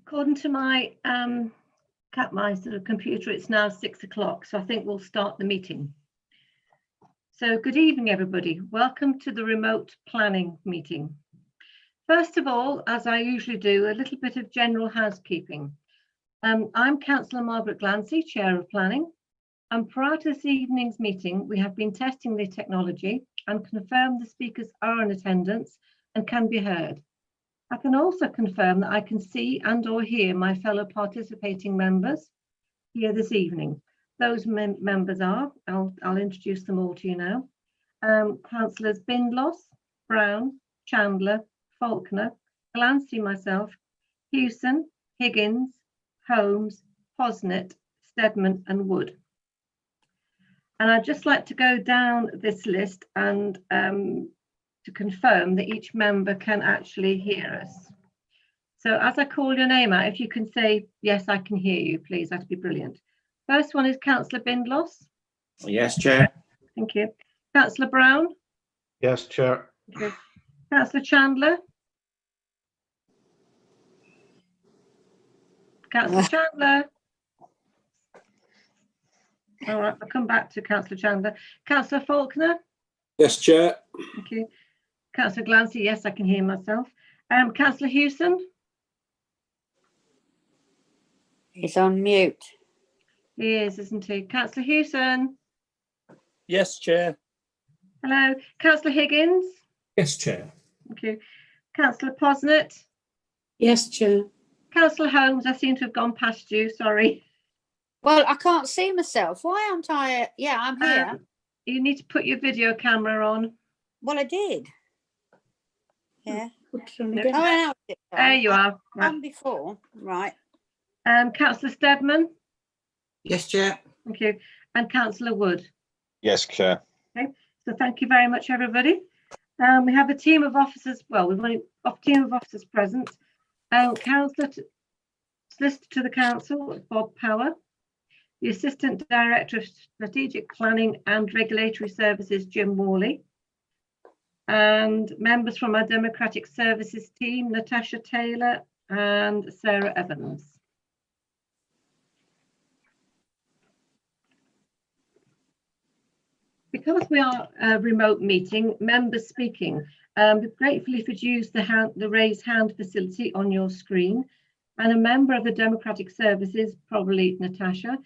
According to my sort of computer, it's now 6 o'clock, so I think we'll start the meeting. So good evening, everybody. Welcome to the remote planning meeting. First of all, as I usually do, a little bit of general housekeeping. I'm Councillor Margaret Glancy, Chair of Planning, and prior to this evening's meeting, we have been testing the technology and confirmed the speakers are in attendance and can be heard. I can also confirm that I can see and or hear my fellow participating members here this evening. Those members are, I'll introduce them all to you now. Councillors Bindloss, Brown, Chandler, Faulkner, Glancy, myself, Hewson, Higgins, Holmes, Posnett, Steadman and Wood. And I'd just like to go down this list and to confirm that each member can actually hear us. So as I call your name out, if you can say, yes, I can hear you, please, that'd be brilliant. First one is Councillor Bindloss. Yes, Chair. Thank you. Councillor Brown. Yes, Chair. Okay. Councillor Chandler. Councillor Chandler. All right, I'll come back to Councillor Chandler. Councillor Faulkner. Yes, Chair. Thank you. Councillor Glancy, yes, I can hear myself. Councillor Hewson. He's on mute. He is, isn't he? Councillor Hewson. Yes, Chair. Hello. Councillor Higgins. Yes, Chair. Thank you. Councillor Posnett. Yes, Chair. Councillor Holmes, I seem to have gone past you, sorry. Well, I can't see myself. Why aren't I? Yeah, I'm here. You need to put your video camera on. Well, I did. Yeah. Put it on No. again. Oh, now it's on. There you are. Right. On before. Right. Councillor Steadman. Yes, Chair. Thank you. And Councillor Wood. Yes, Chair. Okay. So thank you very much, everybody. We have a team of officers. Well, we've only a team of officers present. Councillor Solicitor to the Council, Bob Power. The Assistant Director of Strategic Planning and Regulatory Services, Jim Worley. And members from our Democratic Services team, Natasha Taylor and Sarah Evans. Because we are a remote meeting, members speaking, gratefully if you'd use the raise hand facility on your screen, and a member of the Democratic Services, probably Natasha,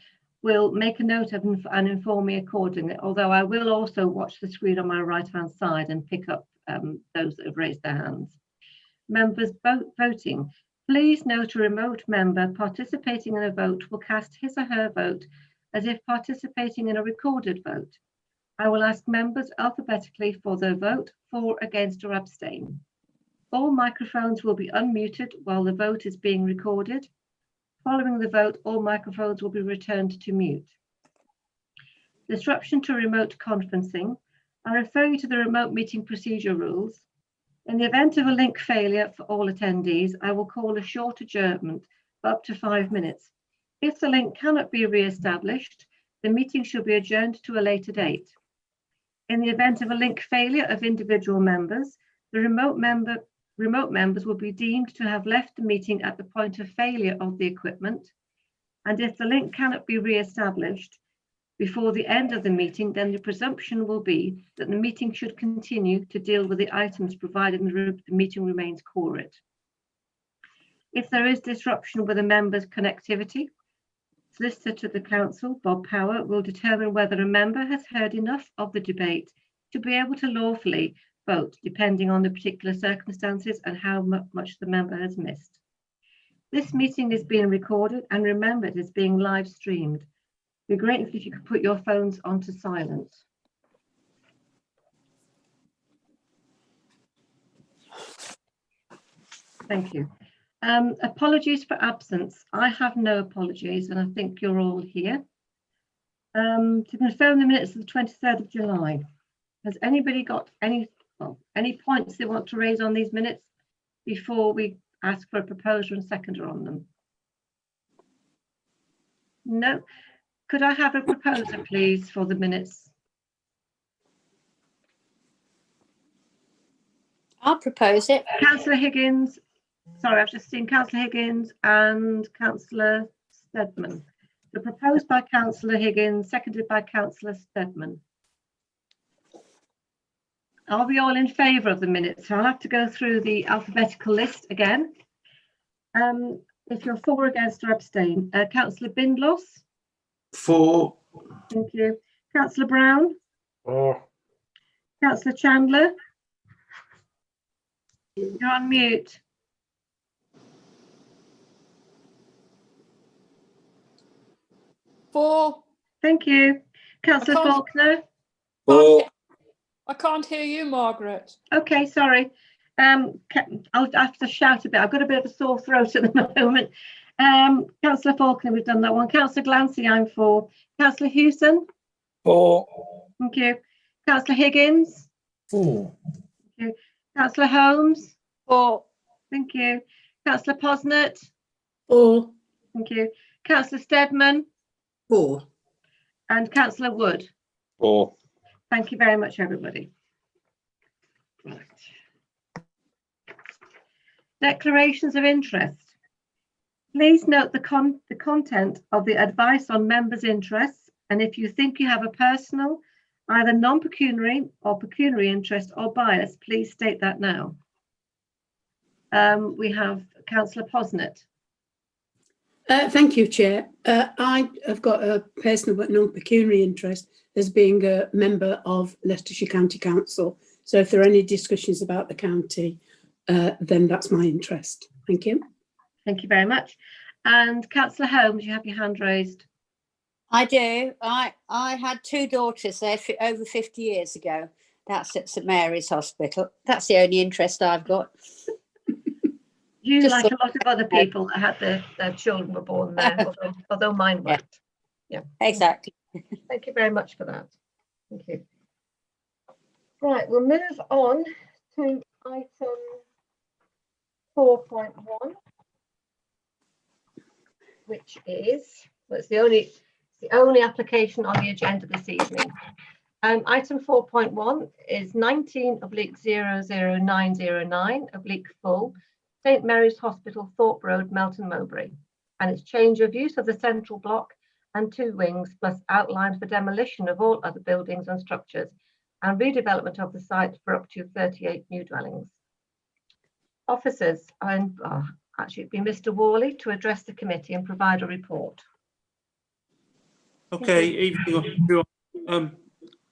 will make a note of and inform me accordingly, although I will also watch the screen on my right hand side and pick up those that have raised their hands. Members voting, please note a remote member participating in a vote will cast his or her vote as if participating in a recorded vote. I will ask members alphabetically for their vote, for, against or abstain. All microphones will be unmuted while the vote is being recorded. Following the vote, all microphones will be returned to mute. Disruption to remote conferencing. I refer you to the remote meeting procedure rules. In the event of a link failure for all attendees, I will call a short adjournment for up to 5 minutes. If the link cannot be re-established, the meeting shall be adjourned to a later date. In the event of a link failure of individual members, the remote members will be deemed to have left the meeting at the point of failure of the equipment. And if the link cannot be re-established before the end of the meeting, then the presumption will be that the meeting should continue to deal with the items provided the meeting remains quorate. If there is disruption with a member's connectivity, Solicitor to the Council, Bob Power, will determine whether a member has heard enough of the debate to be able to lawfully vote, depending on the particular circumstances and how much the member has missed. This meeting is being recorded, and remember, it is being live streamed. It'd be great if you could put your phones onto silent. Thank you. Apologies for absence. I have no apologies, and I think you're all here. To confirm the minutes of the 23rd of July, has anybody got any points they want to raise on these minutes before we ask for a proposer and seconder on them? No. Could I have a proposer, please, for the minutes? I'll propose it. Councillor Higgins. Sorry, I've just seen Councillor Higgins and Councillor Steadman. So proposed by Councillor Higgins, seconded by Councillor Steadman. Are we all in favour of the minutes? So I'll have to go through the alphabetical list again. If you're for, against or abstain. Councillor Bindloss. For. Thank you. Councillor Brown. For. Councillor Chandler. You're on mute. For. Thank you. Councillor I can't- Faulkner. For. I can't hear you, Margaret. Okay, sorry. I'll have to shout a bit. I've got a bit of a sore throat at the moment. Councillor Faulkner, we've done that one. Councillor Glancy, I'm for. Councillor Hewson. For. Thank you. Councillor Higgins. For. Thank you. Councillor Holmes. For. Thank you. Councillor Posnett. For. Thank you. Councillor Steadman. For. And Councillor Wood. For. Thank you very much, everybody. Right. Declarations of interest. Please note the content of the advice on members' interests, and if you think you have a personal, either non-pecuniary or pecuniary interest or bias, please state that now. We have Councillor Posnett. Thank you, Chair. I have got a personal but non-pecuniary interest as being a member of Leicestershire County Council. So if there are any discussions about the county, then that's my interest. Thank you. Thank you very much. And Councillor Holmes, you have your hand raised. I do. I had two daughters there over 50 years ago. That's at St Mary's Hospital. That's the only interest I've got. You, Just like thought- a lot of other people that had their children were born there, although mine weren't. Yeah. Exactly. Thank you very much for that. Thank you. Right, we'll move on to item 4.1, which is, well, it's the only application on the agenda this evening. Item 4.1 is 19/00909 St Mary's Hospital, Thorpe Road, Melton Mowbray, and its change of use of the central block and 2 wings, plus outline for demolition of all other buildings and structures and redevelopment of the site for up to 38 new dwellings. Officers, actually it'd be Mr. Worley to address the committee and provide a report. Okay, evening everyone.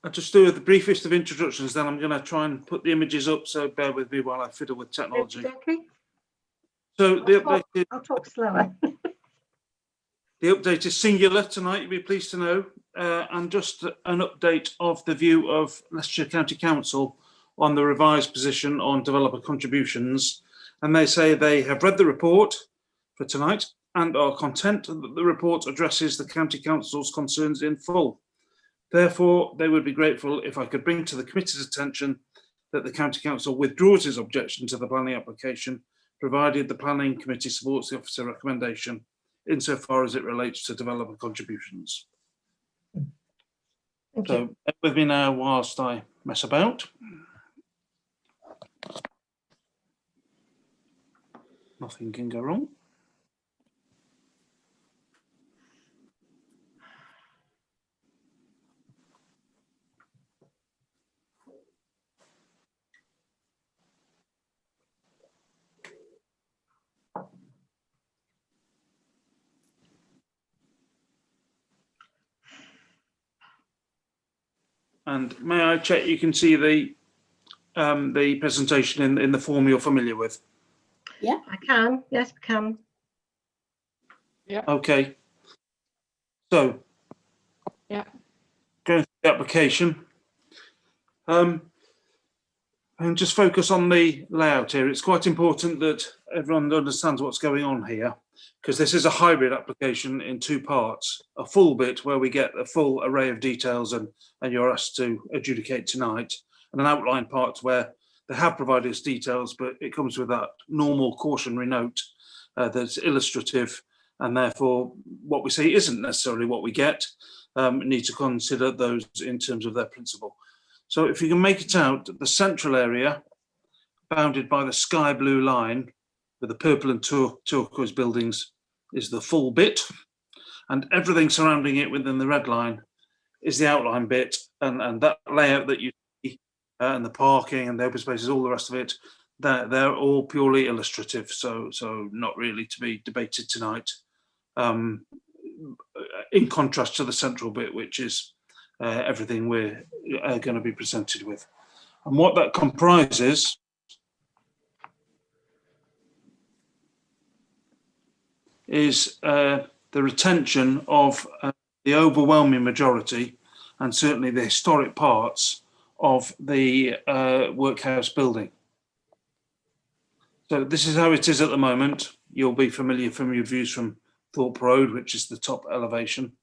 I'll just do the briefest of introductions, then I'm going to try and put the images up, so bear with me while I fiddle with technology. Okay. So I'll talk slower. The update is singular tonight, you'll be pleased to know, and just an update of the view of Leicestershire County Council on the revised position on developer contributions. And they say they have read the report for tonight and are content that the report addresses the County Council's concerns in full. Therefore, they would be grateful if I could bring to the committee's attention that the County Council withdraws its objection to the planning application, provided the planning committee supports the officer recommendation insofar as it relates to developer contributions. So bear with me now whilst I mess about. Nothing can go wrong. And may I check you can see the presentation in the form you're familiar with? Yeah. I can, yes, we can. Okay. So, Yeah. going through the application. And just focus on the layout here. It's quite important that everyone understands what's going on here, because this is a hybrid application in 2 parts. A full bit where we get a full array of details and you're asked to adjudicate tonight, and an outline part where they have provided us details, but it comes with that normal cautionary note that's illustrative, and therefore what we say isn't necessarily what we get. Need to consider those in terms of their principle. So if you can make it out, the central area bounded by the sky blue line with the purple and turquoise buildings is the full bit, and everything surrounding it within the red line is the outline bit, and that layout that you see and the parking and the open spaces, all the rest of it, they're all purely illustrative, so not really to be debated tonight. In contrast to the central bit, which is everything we're going to be presented with. And what that comprises is the retention of the overwhelming majority, and certainly the historic parts of the workhouse building. So this is how it is at the moment. You'll be familiar from your views from Thorpe Road, which is the top elevation.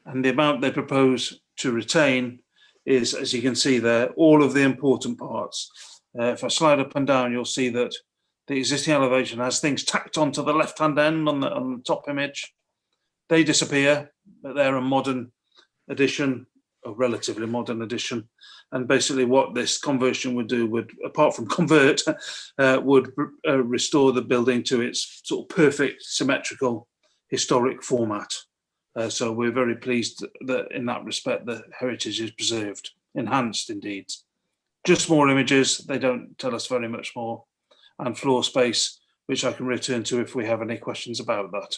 And the amount they propose to retain is, as you can see there, all of the important parts. If I slide up and down, you'll see that the existing elevation has things tacked onto the left-hand end on the top image. They disappear, but they're a modern addition, a relatively modern addition. And basically what this conversion would do would, apart from convert, would restore the building to its sort of perfect, symmetrical, historic format. So we're very pleased that in that respect, the heritage is preserved, enhanced indeed. Just more images, they don't tell us very much more. And floor space, which I can return to if we have any questions about that.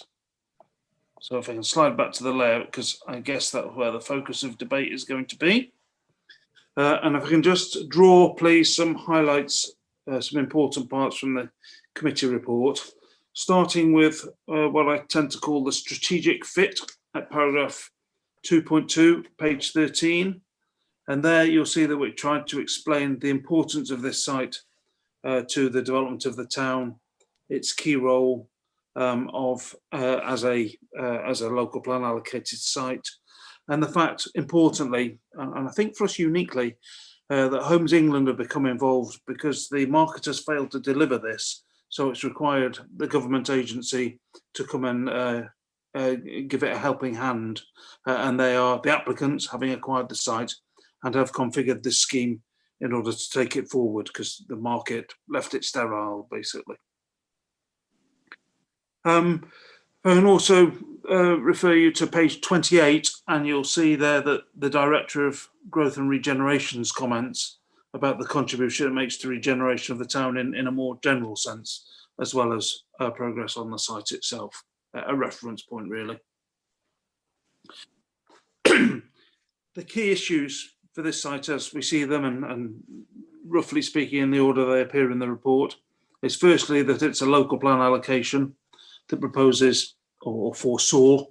So if I can slide back to the layout, because I guess that's where the focus of debate is going to be. And if I can just draw, please, some highlights, some important parts from the committee report, starting with what I tend to call the strategic fit at paragraph 2.2, page 13. And there you'll see that we tried to explain the importance of this site to the development of the town, its key role as a local plan allocated site, and the fact, importantly, and I think for us uniquely, that Homes England have become involved because the marketers failed to deliver this, so it's required the government agency to come and give it a helping hand, and they are the applicants, having acquired the site, and have configured this scheme in order to take it forward because the market left it sterile, basically. I can also refer you to page 28, and you'll see there that the Director of Growth and Regeneration's comments about the contribution it makes to regeneration of the town in a more general sense, as well as progress on the site itself, a reference point really. The key issues for this site as we see them, and roughly speaking in the order they appear in the report, is firstly that it's a local plan allocation that proposes or foresaw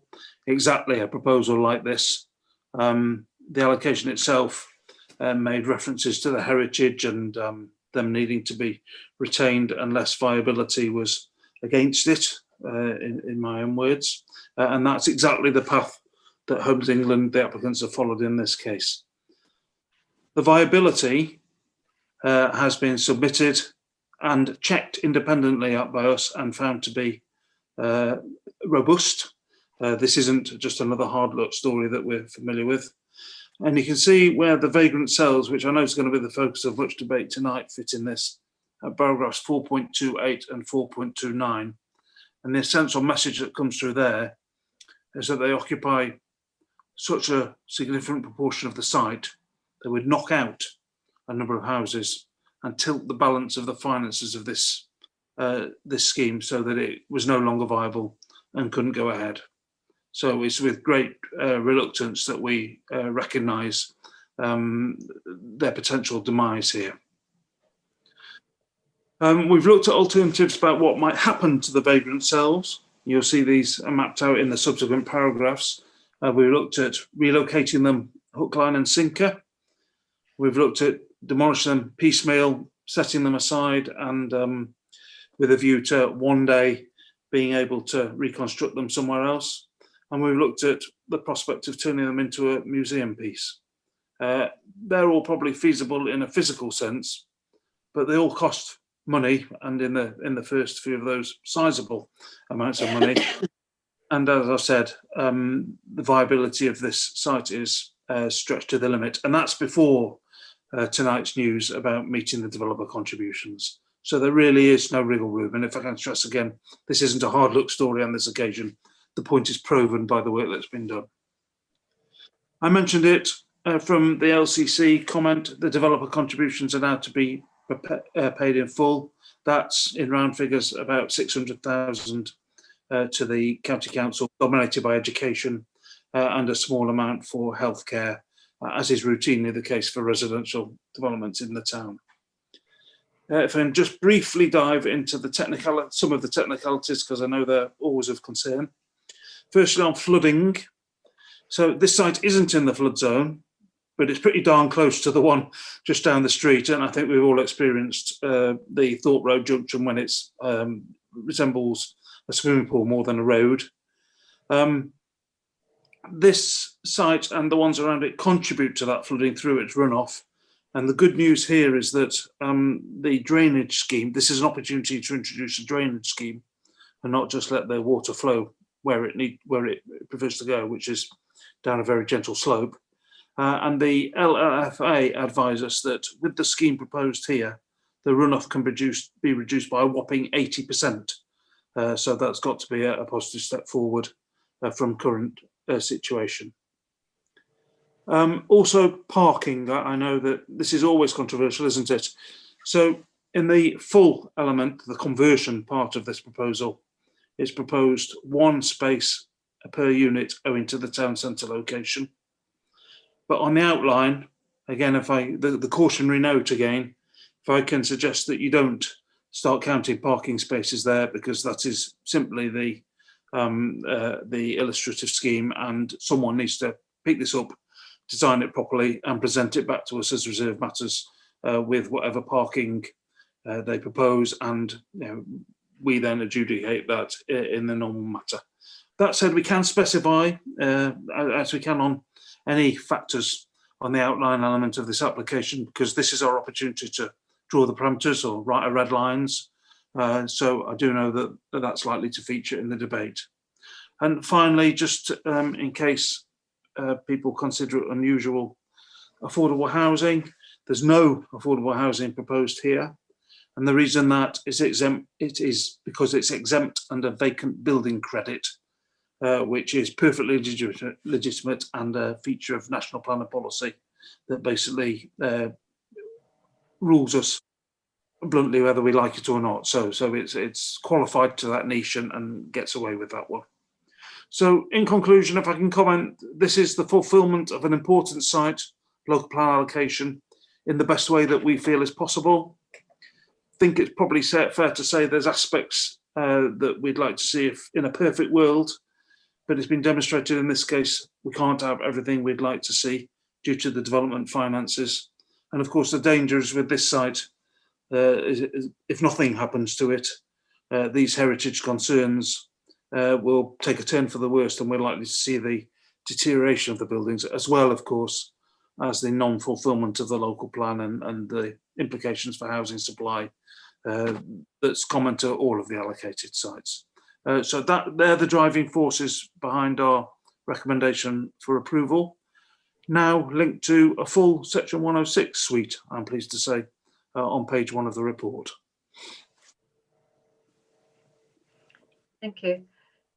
exactly a proposal like this. The allocation itself made references to the heritage and them needing to be retained unless viability was against it, in my own words. And that's exactly the path that Homes England, the applicants, have followed in this case. The viability has been submitted and checked independently up by us and found to be robust. This isn't just another hard luck story that we're familiar with. And you can see where the vagrant cells, which I know is going to be the focus of much debate tonight, fit in this, paragraphs 4.28 and 4.29. And the essential message that comes through there is that they occupy such a significant proportion of the site, they would knock out a number of houses and tilt the balance of the finances of this scheme so that it was no longer viable and couldn't go ahead. So it's with great reluctance that we recognise their potential demise here. We've looked at alternatives about what might happen to the vagrant cells. You'll see these are mapped out in the subsequent paragraphs. We looked at relocating them hook, line and sinker. We've looked at demolishing them piecemeal, setting them aside, and with a view to one day being able to reconstruct them somewhere else. And we've looked at the prospect of turning them into a museum piece. They're all probably feasible in a physical sense, but they all cost money, and in the first few of those, sizable amounts of money. And as I said, the viability of this site is stretched to the limit, and that's before tonight's news about meeting the developer contributions. So there really is no wriggle room. And if I can stress again, this isn't a hard luck story on this occasion. The point is proven by the work that's been done. I mentioned it from the LCC comment, the developer contributions are now to be paid in full. That's in round figures about 600,000 to the county council, dominated by education, and a small amount for healthcare, as is routinely the case for residential developments in the town. If I can just briefly dive into some of the technicalities, because I know they're always of concern. Firstly, on flooding. So this site isn't in the flood zone, but it's pretty darn close to the one just down the street. And I think we've all experienced the Thorpe Road junction when it resembles a swimming pool more than a road. This site and the ones around it contribute to that flooding through its runoff. And the good news here is that the drainage scheme, this is an opportunity to introduce a drainage scheme and not just let the water flow where it prefers to go, which is down a very gentle slope. And the LLFA advise us that with the scheme proposed here, the runoff can be reduced by a whopping 80%. So that's got to be a positive step forward from current situation. Also parking, I know that this is always controversial, isn't it? So in the full element, the conversion part of this proposal, it's proposed one space per unit owing to the town centre location. But on the outline, again, the cautionary note again, if I can suggest that you don't start counting parking spaces there, because that is simply the illustrative scheme, and someone needs to pick this up, design it properly and present it back to us as reserved matters with whatever parking they propose, and we then adjudicate that in the normal matter. That said, we can specify, as we can on any factors on the outline element of this application, because this is our opportunity to draw the parameters or write our red lines. So I do know that that's likely to feature in the debate. And finally, just in case people consider it unusual, affordable housing, there's no affordable housing proposed here. And the reason that is it is because it's exempt under vacant building credit, which is perfectly legitimate and a feature of national planning policy that basically rules us bluntly whether we like it or not. So it's qualified to that niche and gets away with that one. So in conclusion, if I can comment, this is the fulfilment of an important site, local plan allocation, in the best way that we feel is possible. I think it's probably fair to say there's aspects that we'd like to see if in a perfect world, but it's been demonstrated in this case, we can't have everything we'd like to see due to the development finances. And of course, the dangers with this site, if nothing happens to it, these heritage concerns will take a turn for the worst, and we're likely to see the deterioration of the buildings, as well, of course, as the non-fulfilment of the local plan and the implications for housing supply that's common to all of the allocated sites. So they're the driving forces behind our recommendation for approval. Now linked to a full Section 106 suite, I'm pleased to say, on page 1 of the report. Thank you.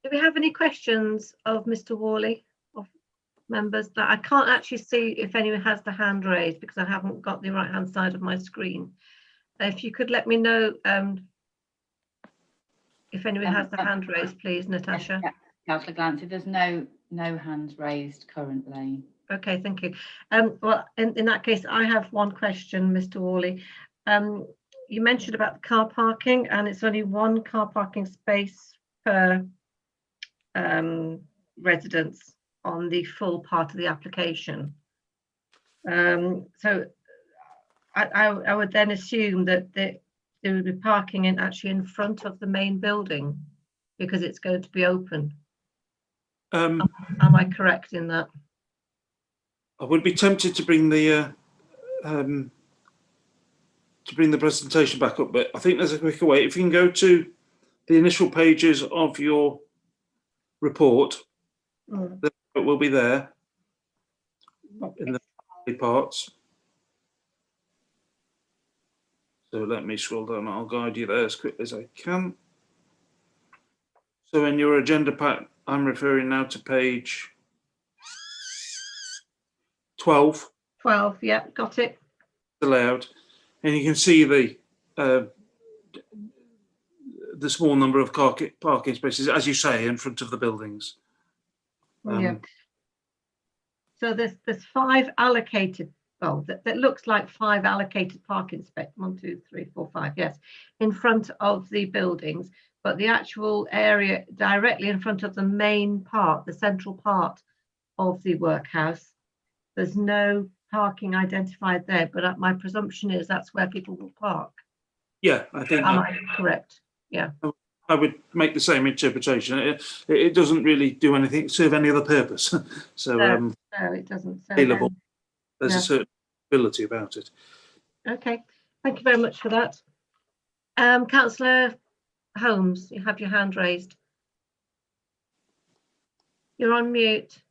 Do we have any questions of Mr. Worley, of members? That I can't actually see if anyone has the hand raised because I haven't got the right hand side of my screen. If you could let me know if anyone has the hand raised, please, Natasha. Yeah, Councillor Glancy, there's no hands raised currently. Okay, thank you. Well, in that case, I have one question, Mr. Worley. You mentioned about the car parking, and it's only one car parking space per residence on the full part of the application. So I would then assume that there would be parking actually in front of the main building because it's going to be open. Am I correct in that? I would be tempted to bring the presentation back up, but I think there's a quicker way. If you can go to the initial pages of your report, it will be there in the parts. So let me scroll down. I'll guide you there as quick as I can. So in your agenda pack, I'm referring now to page 12, 12, yeah, got it. the layout, and you can see the small number of parking spaces, as you say, in front of the buildings. Yeah. So there's 5 allocated, well, that looks like 5 allocated parking spaces, 1, 2, 3, 4, 5, yes, in front of the buildings, but the actual area directly in front of the main part, the central part of the workhouse, there's no parking identified there, but my presumption is that's where people will park. Yeah, I think Am I correct? Yeah. I would make the same interpretation. It doesn't really do anything, serve any other purpose. So No, it doesn't. So available. then, There's yeah. a certain ability about it. Okay, thank you very much for that. Councillor Holmes, you have your hand raised. You're on mute.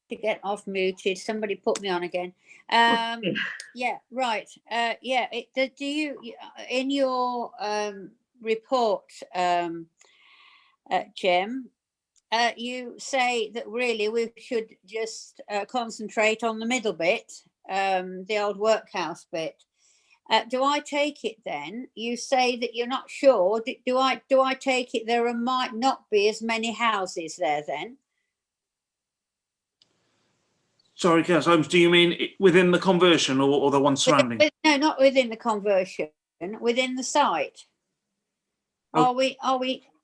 To get off muted, somebody put me on again. Yeah. Yeah, right. Yeah, do you, in your report, Jim, you say that really we should just concentrate on the middle bit, the old workhouse bit. Do I take it then? You say that you're not sure. Do I take it there might not be as many houses there then? Sorry, Councillor Holmes, do you mean within the conversion or the one surrounding? No, not within the conversion, within the site. Oh.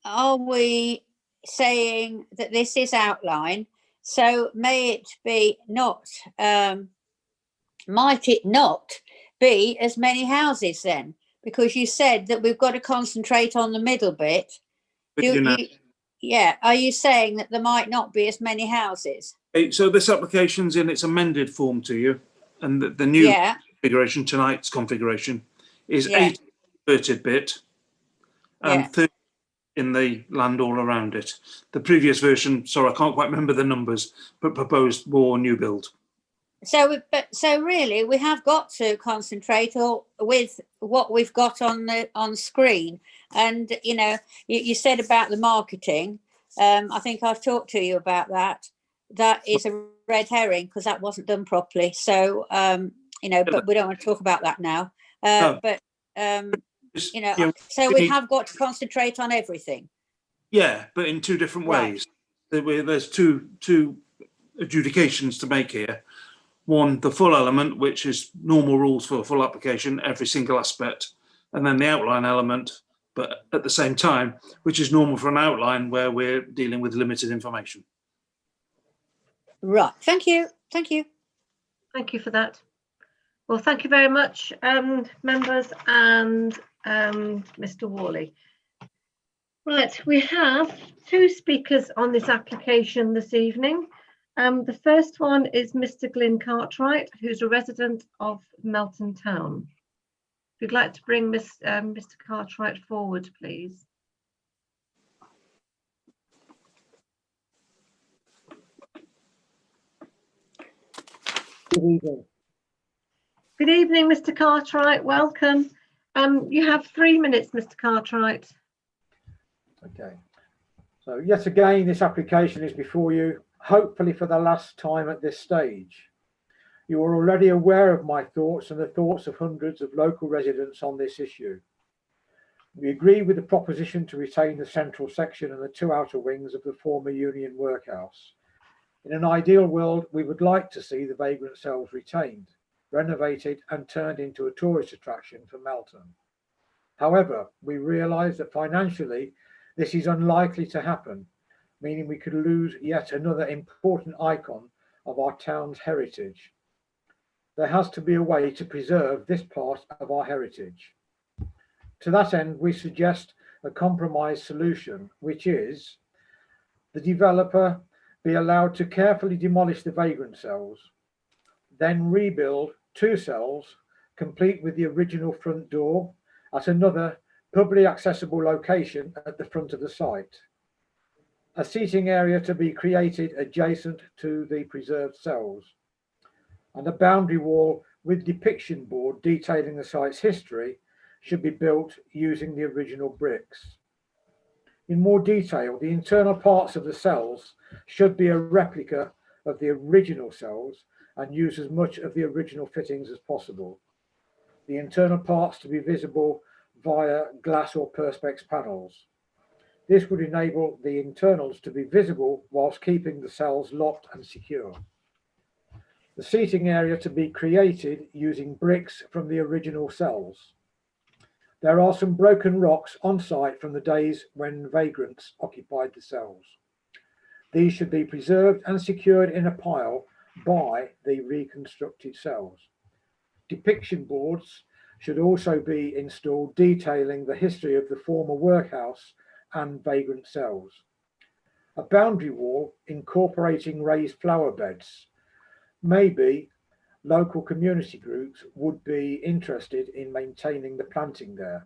Are we saying that this is outline? So may it be not, might it not be as many houses then? Because you said that we've got to concentrate on the middle bit. Yeah, are you saying that there might not be as many houses? So this application's in its amended form to you, and the new configuration, tonight's configuration, is 8 converted bit and 30 in the land all around it. The previous version, sorry, I can't quite remember the numbers, but proposed more new build. So really, we have got to concentrate with what we've got on screen. And you know, you said about the marketing. I think I've talked to you about that. That is a red herring because that wasn't done properly. So you know, but we don't want to talk about that now. No. But you know, so we have got to concentrate on everything. Yeah, but in 2 different ways. There's two adjudications to make here. One, the full element, which is normal rules for a full application, every single aspect, and then the outline element, but at the same time, which is normal for an outline where we're dealing with limited information. Right. Thank you. Thank you. Thank you for that. Well, thank you very much, members and Mr. Worley. Right, we have 2 speakers on this application this evening. The first one is Mr. Glyn Cartwright, who's a resident of Melton Town. If you'd like to bring Mr. Cartwright forward, please. Good evening. Good evening, Mr. Cartwright. Welcome. You have 3 minutes, Mr. Cartwright. Okay. So yet again, this application is before you, hopefully for the last time at this stage. You are already aware of my thoughts and the thoughts of hundreds of local residents on this issue. We agree with the proposition to retain the central section and the 2 outer wings of the former Union Workhouse. In an ideal world, we would like to see the vagrant cells retained, renovated and turned into a tourist attraction for Melton. However, we realise that financially this is unlikely to happen, meaning we could lose yet another important icon of our town's heritage. There has to be a way to preserve this part of our heritage. To that end, we suggest a compromise solution, which is the developer be allowed to carefully demolish the vagrant cells, then rebuild 2 cells, complete with the original front door at another publicly accessible location at the front of the site. A seating area to be created adjacent to the preserved cells, and a boundary wall with depiction board detailing the site's history should be built using the original bricks. In more detail, the internal parts of the cells should be a replica of the original cells and use as much of the original fittings as possible. The internal parts to be visible via glass or perspex panels. This would enable the internals to be visible whilst keeping the cells locked and secure. The seating area to be created using bricks from the original cells. There are some broken rocks on site from the days when vagrants occupied the cells. These should be preserved and secured in a pile by the reconstructed cells. Depiction boards should also be installed detailing the history of the former workhouse and vagrant cells. A boundary wall incorporating raised flower beds. Maybe local community groups would be interested in maintaining the planting there.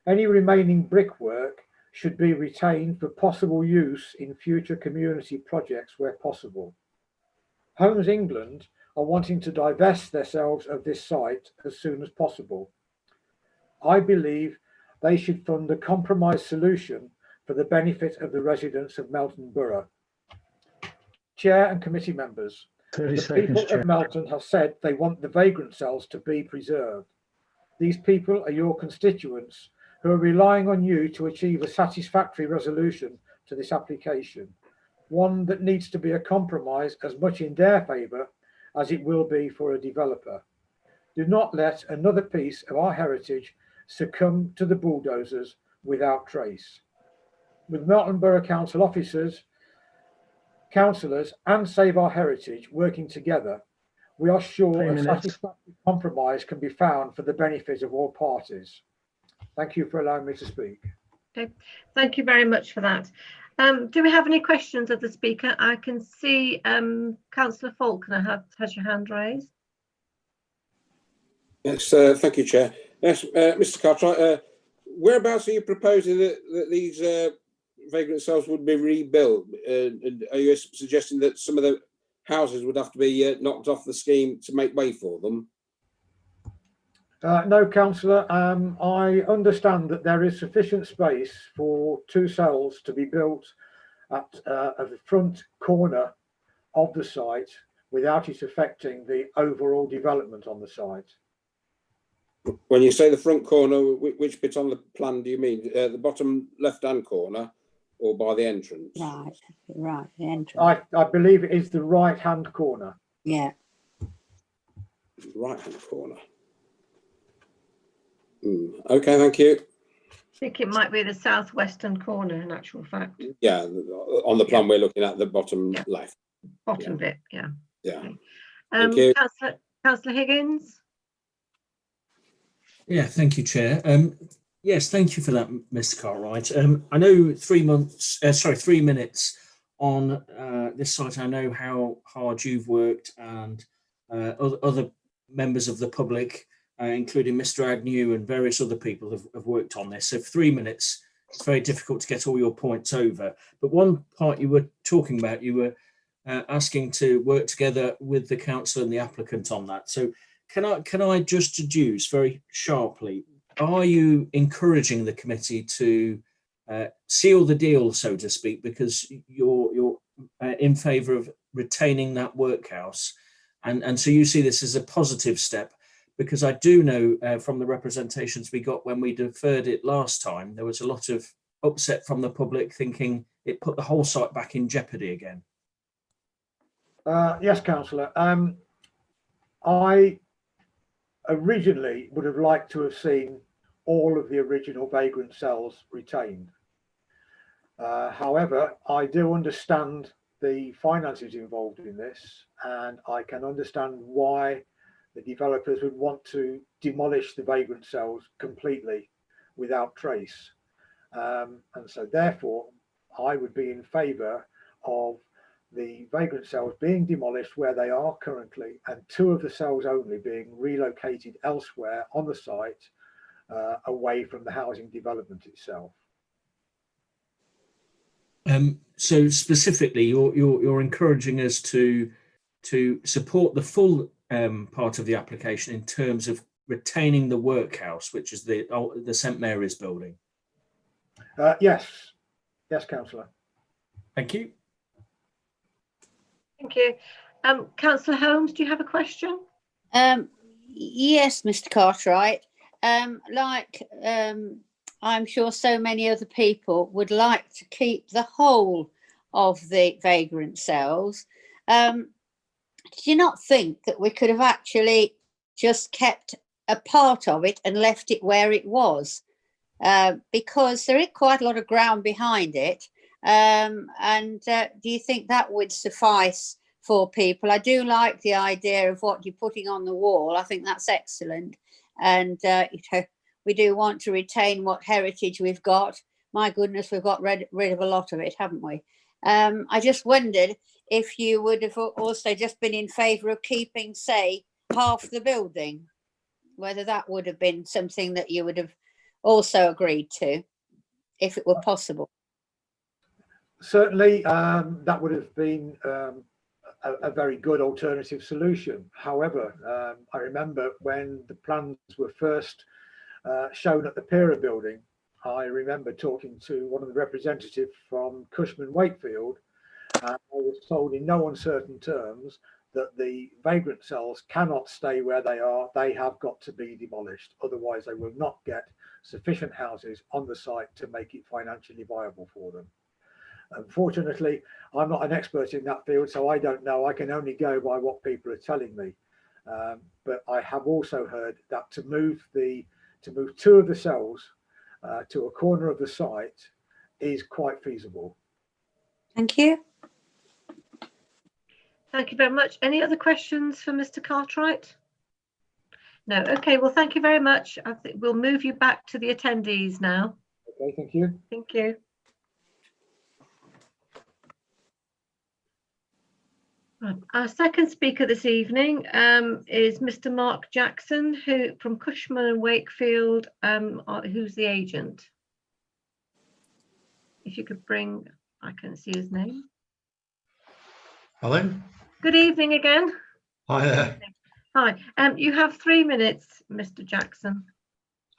Any remaining brickwork should be retained for possible use in future community projects where possible. Homes England are wanting to divest themselves of this site as soon as possible. I believe they should fund a compromise solution for the benefit of the residents of Melton Borough. Chair and committee members, 30 the seconds, people Chair. of Melton have said they want the vagrant cells to be preserved. These people are your constituents who are relying on you to achieve a satisfactory resolution to this application, one that needs to be a compromise as much in their favour as it will be for a developer. Do not let another piece of our heritage succumb to the bulldozers without trace. With Melton Borough Council officers, councillors and Save Our Heritage working together, we are sure 3 a minutes. satisfactory compromise can be found for the benefit of all parties. Thank you for allowing me to speak. Okay, thank you very much for that. Do we have any questions of the speaker? I can see Councillor Faulkner has your hand raised. Yes, thank you, Chair. Yes, Mr. Cartwright, whereabouts are you proposing that these vagrant cells would be rebuilt? Are you suggesting that some of the houses would have to be knocked off the scheme to make way for them? No, Councillor, I understand that there is sufficient space for 2 cells to be built at the front corner of the site without it affecting the overall development on the site. When you say the front corner, which bit on the plan do you mean? The bottom left-hand corner or by the entrance? Right, the entrance. I believe it is the right-hand corner. Yeah. Right-hand corner. Okay, thank you. I think it might be the southwestern corner in actual fact. Yeah, on the plan we're looking at the bottom left. Bottom bit, yeah. Yeah. Okay. Thank you. Councillor Higgins? Yeah, thank you, Chair. Yes, thank you for that, Mr. Cartwright. I know 3 minutes on this site. I know how hard you've worked and other members of the public, including Mr. Agnew and various other people have worked on this. So for 3 minutes, it's very difficult to get all your points over. But one part you were talking about, you were asking to work together with the council and the applicant on that. So can I just deduce very sharply, are you encouraging the committee to seal the deal, so to speak, because you're in favour of retaining that workhouse? And so you see this as a positive step? Because I do know from the representations we got when we deferred it last time, there was a lot of upset from the public thinking it put the whole site back in jeopardy again. Yes, Councillor. I originally would have liked to have seen all of the original vagrant cells retained. However, I do understand the finances involved in this, and I can understand why the developers would want to demolish the vagrant cells completely without trace. And so therefore, I would be in favour of the vagrant cells being demolished where they are currently, and 2 of the cells only being relocated elsewhere on the site, away from the housing development itself. So specifically, you're encouraging us to support the full part of the application in terms of retaining the workhouse, which is the St Mary's building? Yes, councillor. Thank you. Thank you. Councillor Holmes, do you have a question? Yes, Mr. Cartwright. I'm sure so many other people would like to keep the whole of the vagrant cells. Do you not think that we could have actually just kept a part of it and left it where it was? Because there is quite a lot of ground behind it. Do you think that would suffice for people? I do like the idea of what you're putting on the wall. I think that's excellent. And, we do want to retain what heritage we've got. My goodness, we've got rid of a lot of it, haven't we? I just wondered if you would have also just been in favour of keeping, say, half the building, whether that would have been something that you would have also agreed to, if it were possible. Certainly, that would have been a very good alternative solution. However, I remember when the plans were first shown at the Pera building, I remember talking to one of the representatives from Cushman Wakefield, and I was told in no uncertain terms that the vagrant cells cannot stay where they are. They have got to be demolished. Otherwise, they will not get sufficient houses on the site to make it financially viable for them. Unfortunately, I'm not an expert in that field, so I don't know. I can only go by what people are telling me. But I have also heard that to move two of the cells to a corner of the site is quite feasible. Thank you. Thank you very much. Any other questions for Mr. Cartwright? No. Okay. Well, thank you very much. I think we'll move you back to the attendees now. Okay. Thank you. Thank you. Our second speaker this evening is Mr. Mark Jackson, who from Cushman and Wakefield, who's the agent. If you could bring, I can see his name. Hello. Good evening again. Hi there. Hi. You have 3 minutes, Mr. Jackson.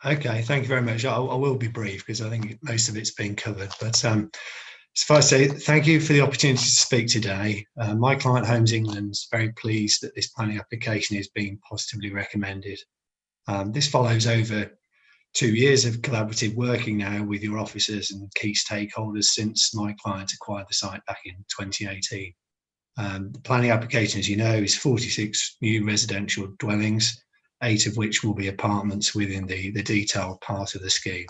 Okay, thank you very much. I will be brief because I think most of it's been covered. But suffice to say, thank you for the opportunity to speak today. My client, Homes England, is very pleased that this planning application is being positively recommended. This follows over 2 years of collaborative working now with your officers and key stakeholders since my client acquired the site back in 2018. The planning application, as you know, is 46 new residential dwellings, 8 of which will be apartments within the detailed part of the scheme.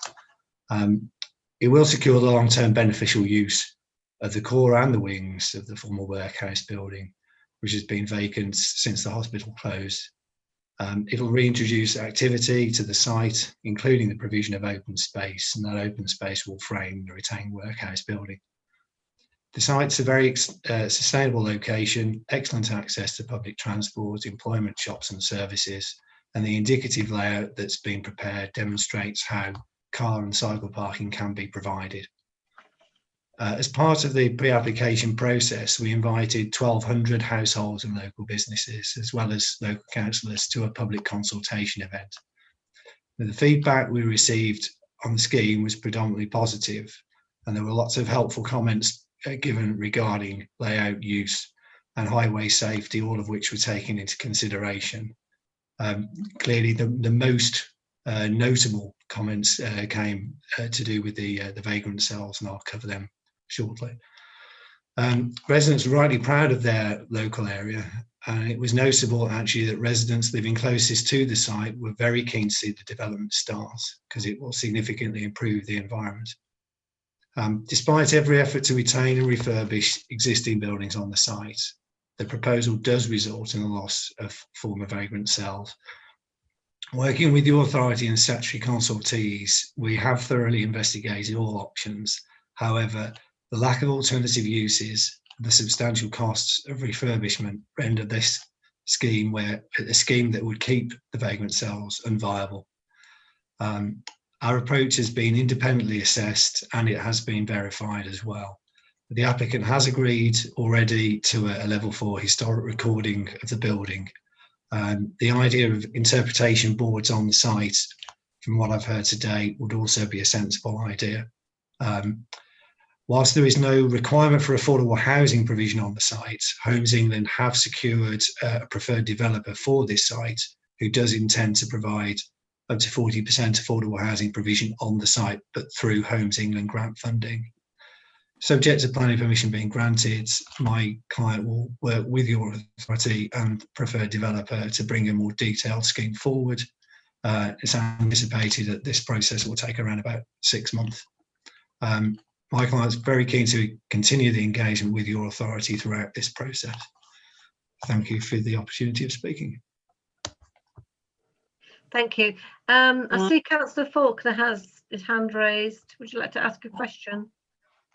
It will secure the long-term beneficial use of the core and the wings of the former workhouse building, which has been vacant since the hospital closed. It'll reintroduce activity to the site, including the provision of open space, and that open space will frame the retained workhouse building. The site's a very sustainable location, excellent access to public transport, employment, shops and services, and the indicative layout that's been prepared demonstrates how car and cycle parking can be provided. As part of the pre-application process, we invited 1,200 households and local businesses, as well as local councillors, to a public consultation event. The feedback we received on the scheme was predominantly positive, and there were lots of helpful comments given regarding layout, use and highway safety, all of which were taken into consideration. Clearly the most notable comments came to do with the vagrant cells, and I'll cover them shortly. Residents were rightly proud of their local area, and it was noticeable actually that residents living closest to the site were very keen to see the development start because it will significantly improve the environment. Despite every effort to retain and refurbish existing buildings on the site, the proposal does result in the loss of former vagrant cells. Working with the authority and statutory consultees, we have thoroughly investigated all options. However, the lack of alternative uses, the substantial costs of refurbishment render this scheme a scheme that would keep the vagrant cells unviable. Our approach has been independently assessed and it has been verified as well. The applicant has agreed already to a level 4 historic recording of the building, The idea of interpretation boards on the site, from what I've heard today, would also be a sensible idea. Whilst there is no requirement for affordable housing provision on the site, Homes England have secured a preferred developer for this site who does intend to provide up to 40% affordable housing provision on the site, but through Homes England grant funding. Subject to planning permission being granted, my client will work with your authority and preferred developer to bring a more detailed scheme forward. It's anticipated that this process will take around about 6 months. My client's very keen to continue the engagement with your authority throughout this process. Thank you for the opportunity of speaking. Thank you. I see Councillor Faulkner has his hand raised. Would you like to ask a question?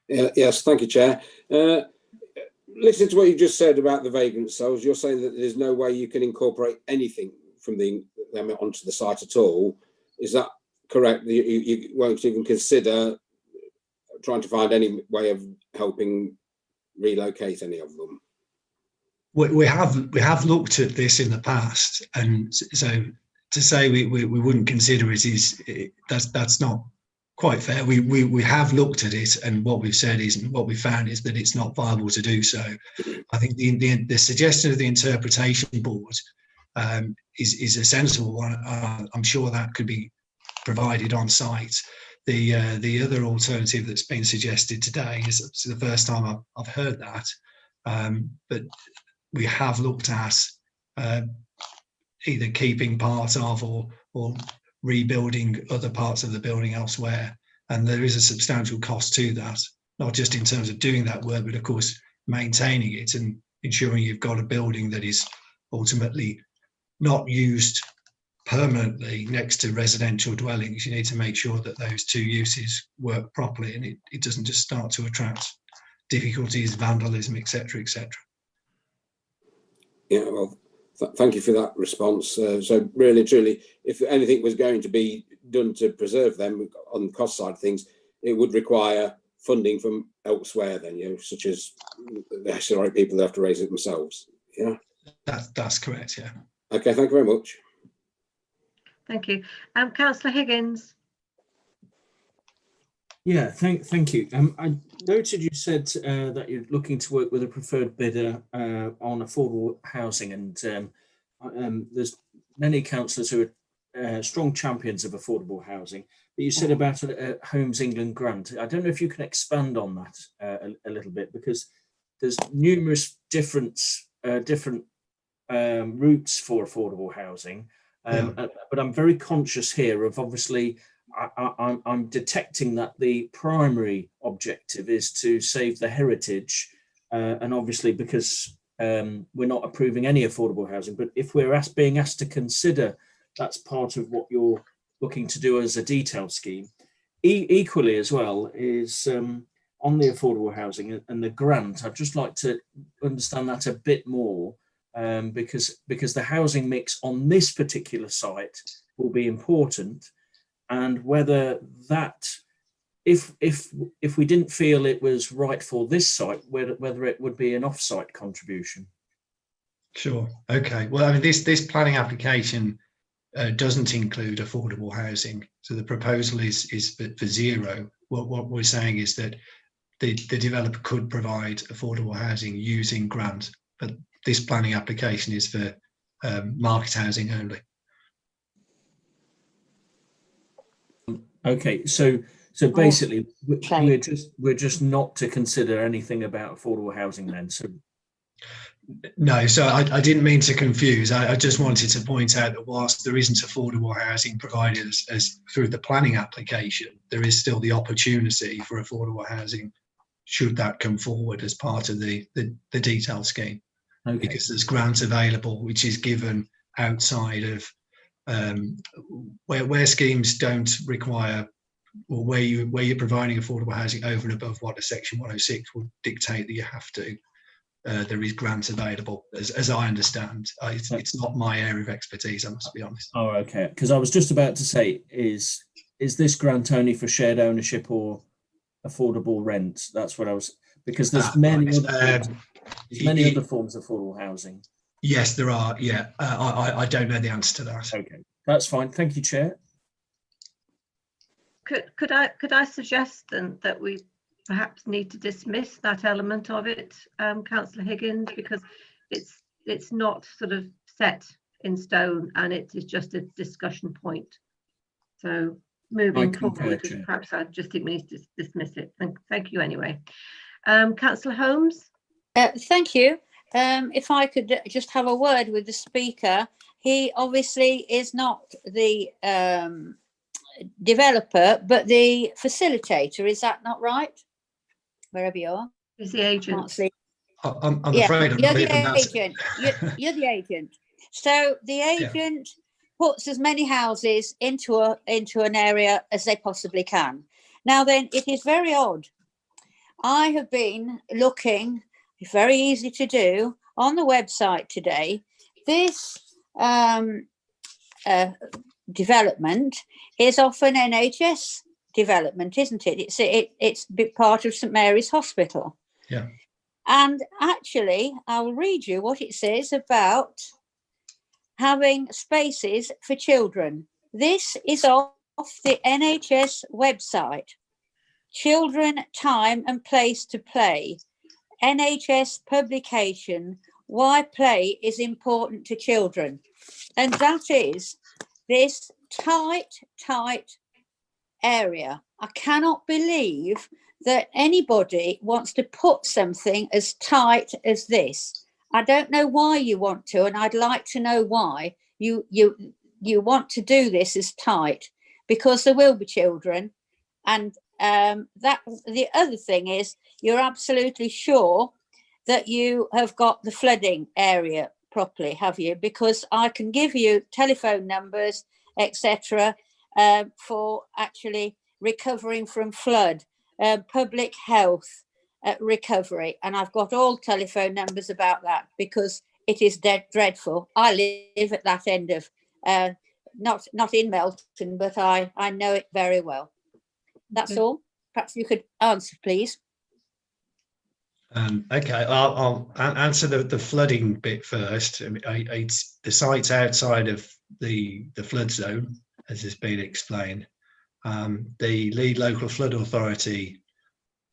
Yes, thank you, Chair. Listening to what you just said about the vagrant cells, you're saying that there's no way you can incorporate anything from them onto the site at all. Is that correct? You won't even consider trying to find any way of helping relocate any of them? We have looked at this in the past, and so to say we wouldn't consider it that's not quite fair. We have looked at it, and what we've said is, and what we found is that it's not viable to do so. I think the suggestion of the interpretation board is a sensible one. I'm sure that could be provided on site. The other alternative that's been suggested today is the first time I've heard that, but we have looked at either keeping part of or rebuilding other parts of the building elsewhere, and there is a substantial cost to that, not just in terms of doing that work, but of course maintaining it and ensuring you've got a building that is ultimately not used permanently next to residential dwellings. You need to make sure that those two uses work properly, and it doesn't just start to attract difficulties, vandalism, etc., etc. Yeah, well, thank you for that response. So really, truly, if anything was going to be done to preserve them on the cost side of things, it would require funding from elsewhere then, such as the historic people that have to raise it themselves. Yeah, that's correct. Yeah. Okay, thank you very much. Thank you. Councillor Higgins. Yeah, thank you. I noted you said that you're looking to work with a preferred bidder on affordable housing, and there's many councillors who are strong champions of affordable housing. But you said about a Homes England grant. I don't know if you can expand on that a little bit, because there's numerous different routes for affordable housing. But I'm very conscious here of, obviously, I'm detecting that the primary objective is to save the heritage, and obviously because we're not approving any affordable housing, but if we're being asked to consider that's part of what you're looking to do as a detailed scheme, equally as well is on the affordable housing and the grant. I'd just like to understand that a bit more. Because the housing mix on this particular site will be important, and whether that, if we didn't feel it was right for this site, whether it would be an off-site contribution. Sure. Okay. Well, I mean, this planning application doesn't include affordable housing, so the proposal is for zero. What we're saying is that the developer could provide affordable housing using grant, but this planning application is for market housing only. Okay, so basically we're just not to consider anything about affordable housing then. So no, so I didn't mean to confuse. I just wanted to point out that whilst there isn't affordable housing provided as through the planning application, there is still the opportunity for affordable housing should that come forward as part of the detailed scheme. Okay. Because there's grant available, which is given outside of where schemes don't require, or where you're providing affordable housing over and above what a Section 106 would dictate that you have to. There is grant available, as I understand. It's not my area of expertise, I must be honest. Oh, okay. Because I was just about to say, is this grant only for shared ownership or affordable rent? That's what I was, because there's many other forms of affordable housing. Yes, there are. Yeah, I don't know the answer to that. Okay, that's fine. Thank you, Chair. Could I suggest then that we perhaps need to dismiss that element of it, Councillor Higgins, because it's not sort of set in stone and it is just a discussion point. So moving forward, Chair. perhaps I just think we need to dismiss it. Thank you anyway. Councillor Holmes. Thank you. If I could just have a word with the speaker. He obviously is not the developer, but the facilitator. Is that not right? Wherever you are. He's the agent. I'm afraid I'm not even that. Agent. You're the agent. So the agent puts as many houses into an area as they possibly can. Now then, it is very odd. I have been looking, it's very easy to do, on the website today. This development is off an NHS development, isn't it? It's part of St Mary's Hospital. Yeah. And actually, I'll read you what it says about having spaces for children. This is off the NHS website. Children, time and place to play. NHS publication, why play is important to children. And that is this tight area. I cannot believe that anybody wants to put something as tight as this. I don't know why you want to, and I'd like to know why you want to do this as tight, because there will be children. And that the other thing is, you're absolutely sure that you have got the flooding area properly, have you? Because I can give you telephone numbers, etc., for actually recovering from flood, public health recovery, and I've got all telephone numbers about that, because it is dreadful. I live at that end of not in Melton, but I know it very well. That's all. Perhaps you could answer, please. Okay, I'll answer the flooding bit first. I mean, the site's outside of the flood zone, as has been explained. The lead local flood authority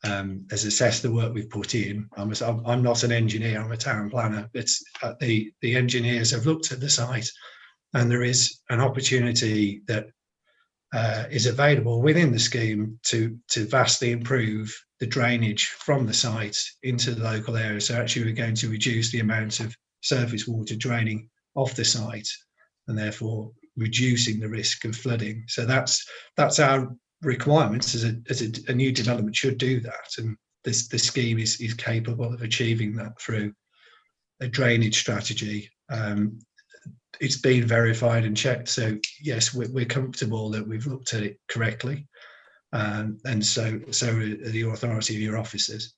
has assessed the work we've put in. I'm not an engineer, I'm a town planner, but the engineers have looked at the site, and there is an opportunity that is available within the scheme to vastly improve the drainage from the site into the local area. So actually we're going to reduce the amount of surface water draining off the site, and therefore reducing the risk of flooding. So that's our requirements as a new development should do that, and the scheme is capable of achieving that through a drainage strategy. It's been verified and checked, so yes, we're comfortable that we've looked at it correctly, and so are the authority of your officers.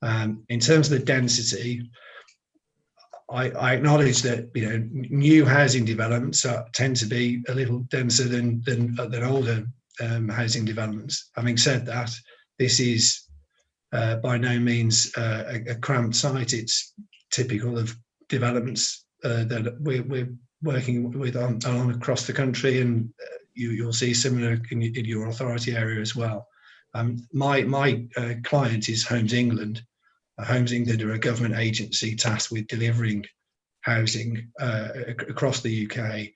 In terms of the density, I acknowledge that new housing developments tend to be a little denser than older housing developments. Having said that, this is by no means a cramped site. It's typical of developments that we're working with on across the country, and you'll see similar in your authority area as well. My client is Homes England. Homes England are a government agency tasked with delivering housing across the UK.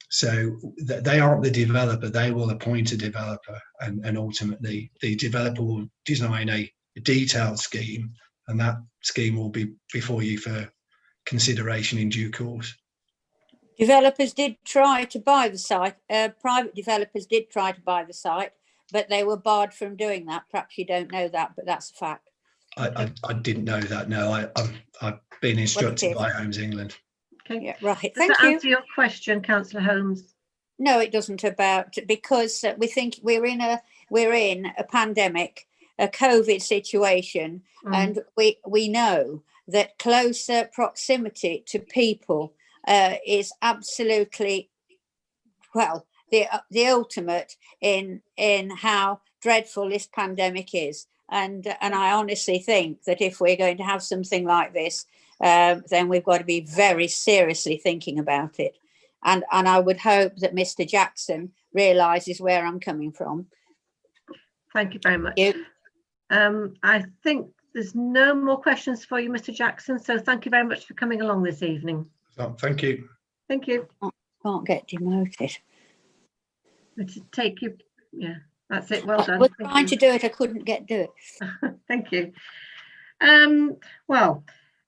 So they aren't the developer, they will appoint a developer, and ultimately the developer will design a detailed scheme, and that scheme will be before you for consideration in due course. Developers did try to buy the site, private developers did try to buy the site, but they were barred from doing that. Perhaps you don't know that, but that's a fact. I didn't know that, no. I've been instructed by Homes England. Okay, yeah, right. Does Thank that you. answer your question, Councillor Holmes? No, it doesn't, because we think we're in a pandemic, a COVID situation, and we know that closer proximity to people is absolutely, well, the ultimate in how dreadful this pandemic is. And I honestly think that if we're going to have something like this, then we've got to be very seriously thinking about it. And I would hope that Mr. Jackson realises where I'm coming from. Thank you very much. Thank you. I think there's no more questions for you, Mr. Jackson. So thank you very much for coming along this evening. Thank you. Thank you. Can't get demoted. To take you, yeah, that's it. Well done. I was Thank trying you. to do it, I couldn't do it. Thank you. Well,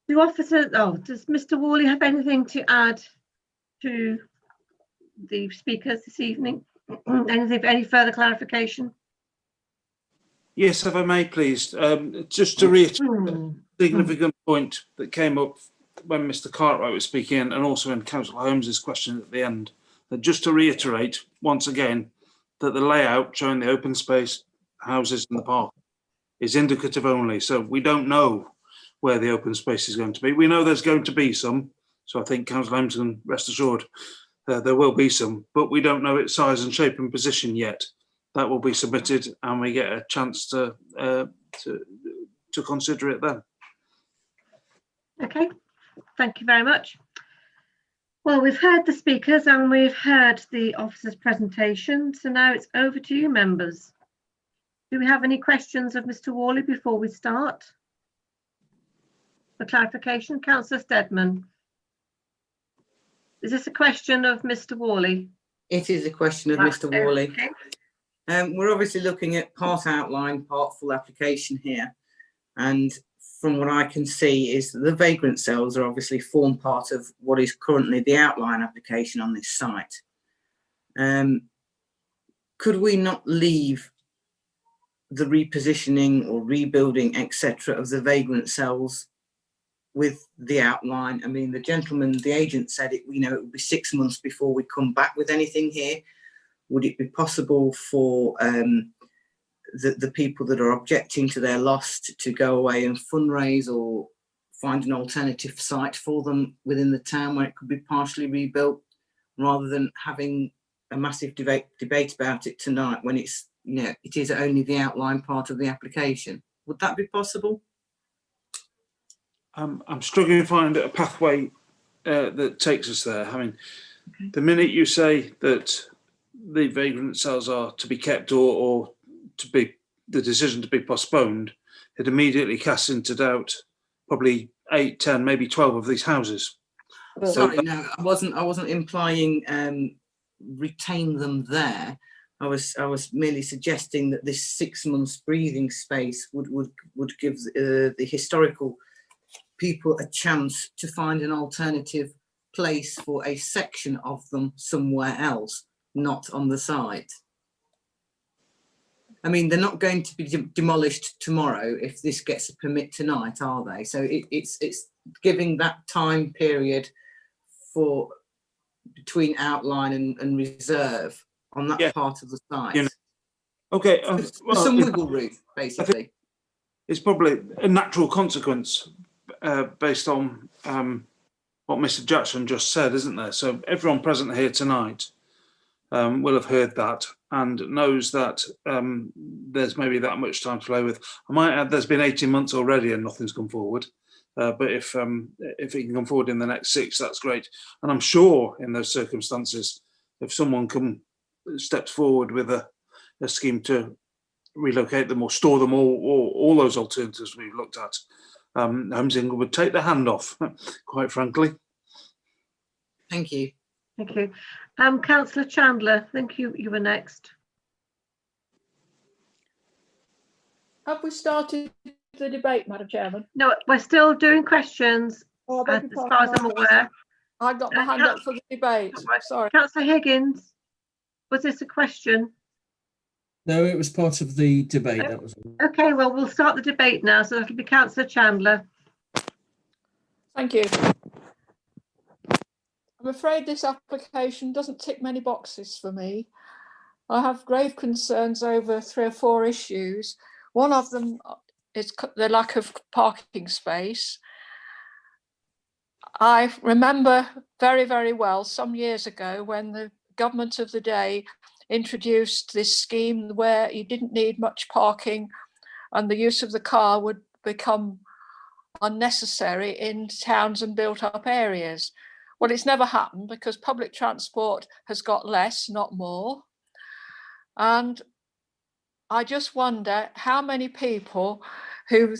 do officers, does Mr. Worley have anything to add to the speakers this evening? Any further clarification? Yes, if I may, please. Just to reiterate a significant point that came up when Mr. Cartwright was speaking, and also in Councillor Holmes's question at the end, that just to reiterate once again that the layout showing the open space, houses and the park is indicative only. So we don't know where the open space is going to be. We know there's going to be some. So I think Councillor Holmes can rest assured there will be some, but we don't know its size and shape and position yet. That will be submitted and we get a chance to consider it then. Okay, thank you very much. Well, we've heard the speakers and we've heard the officers' presentation. So now it's over to you, members. Do we have any questions of Mr. Worley before we start? For clarification, Councillor Steadman. Is this a question of Mr. Worley? It is a question of Mr. Worley. Okay. We're obviously looking at part outline, part full application here. And from what I can see is that the vagrant cells are obviously form part of what is currently the outline application on this site. Could we not leave the repositioning or rebuilding, etc., of the vagrant cells with the outline? I mean, the gentleman, the agent said it, you know, it would be 6 months before we come back with anything here. Would it be possible for the people that are objecting to their loss to go away and fundraise or find an alternative site for them within the town where it could be partially rebuilt, rather than having a massive debate about it tonight when it's, you know, it is only the outline part of the application? Would that be possible? I'm struggling to find a pathway that takes us there. I mean, the minute you say that the vagrant cells are to be kept or to be the decision to be postponed, it immediately casts into doubt probably 8, 10, maybe 12 of these houses. Sorry, no, I wasn't implying retain them there. I was merely suggesting that this 6 months breathing space would give the historical people a chance to find an alternative place for a section of them somewhere else, not on the site. I mean, they're not going to be demolished tomorrow if this gets a permit tonight, are they? So it's giving that time period for between outline and reserve on that part of the site. You know, okay, well, some wiggle room, basically. It's probably a natural consequence based on what Mr. Jackson just said, isn't there? So everyone present here tonight will have heard that and knows that there's maybe that much time to play with. I might add there's been 18 months already and nothing's come forward. But if it can come forward in the next 6, that's great. And I'm sure in those circumstances, if someone steps forward with a scheme to relocate them or store them, or all those alternatives we've looked at, Homes England would take their hand off, quite frankly. Thank you. Thank you. Councillor Chandler, I think you were next. Have we started the debate, Madam Chairman? No, we're still doing questions, Oh, as far as I'm aware. I got my hand up for the debate. Sorry. Councillor Higgins, was this a question? No, it was part of the debate. That was all. Okay, well, we'll start the debate now. So that'll be Councillor Chandler. Thank you. I'm afraid this application doesn't tick many boxes for me. I have grave concerns over 3 or 4 issues. One of them is the lack of parking space. I remember very, very well some years ago when the government of the day introduced this scheme where you didn't need much parking and the use of the car would become unnecessary in towns and built up areas. Well, it's never happened because public transport has got less, not more. And I just wonder how many people who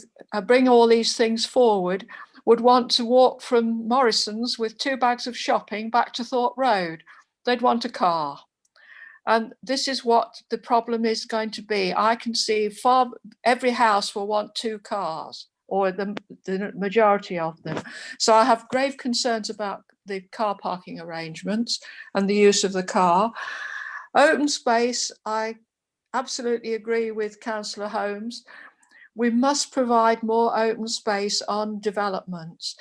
bring all these things forward would want to walk from Morrison's with 2 bags of shopping back to Thorpe Road. They'd want a car. And this is what the problem is going to be. I can see every house will want 2 cars, or the majority of them. So I have grave concerns about the car parking arrangements and the use of the car. Open space, I absolutely agree with Councillor Holmes. We must provide more open space on developments.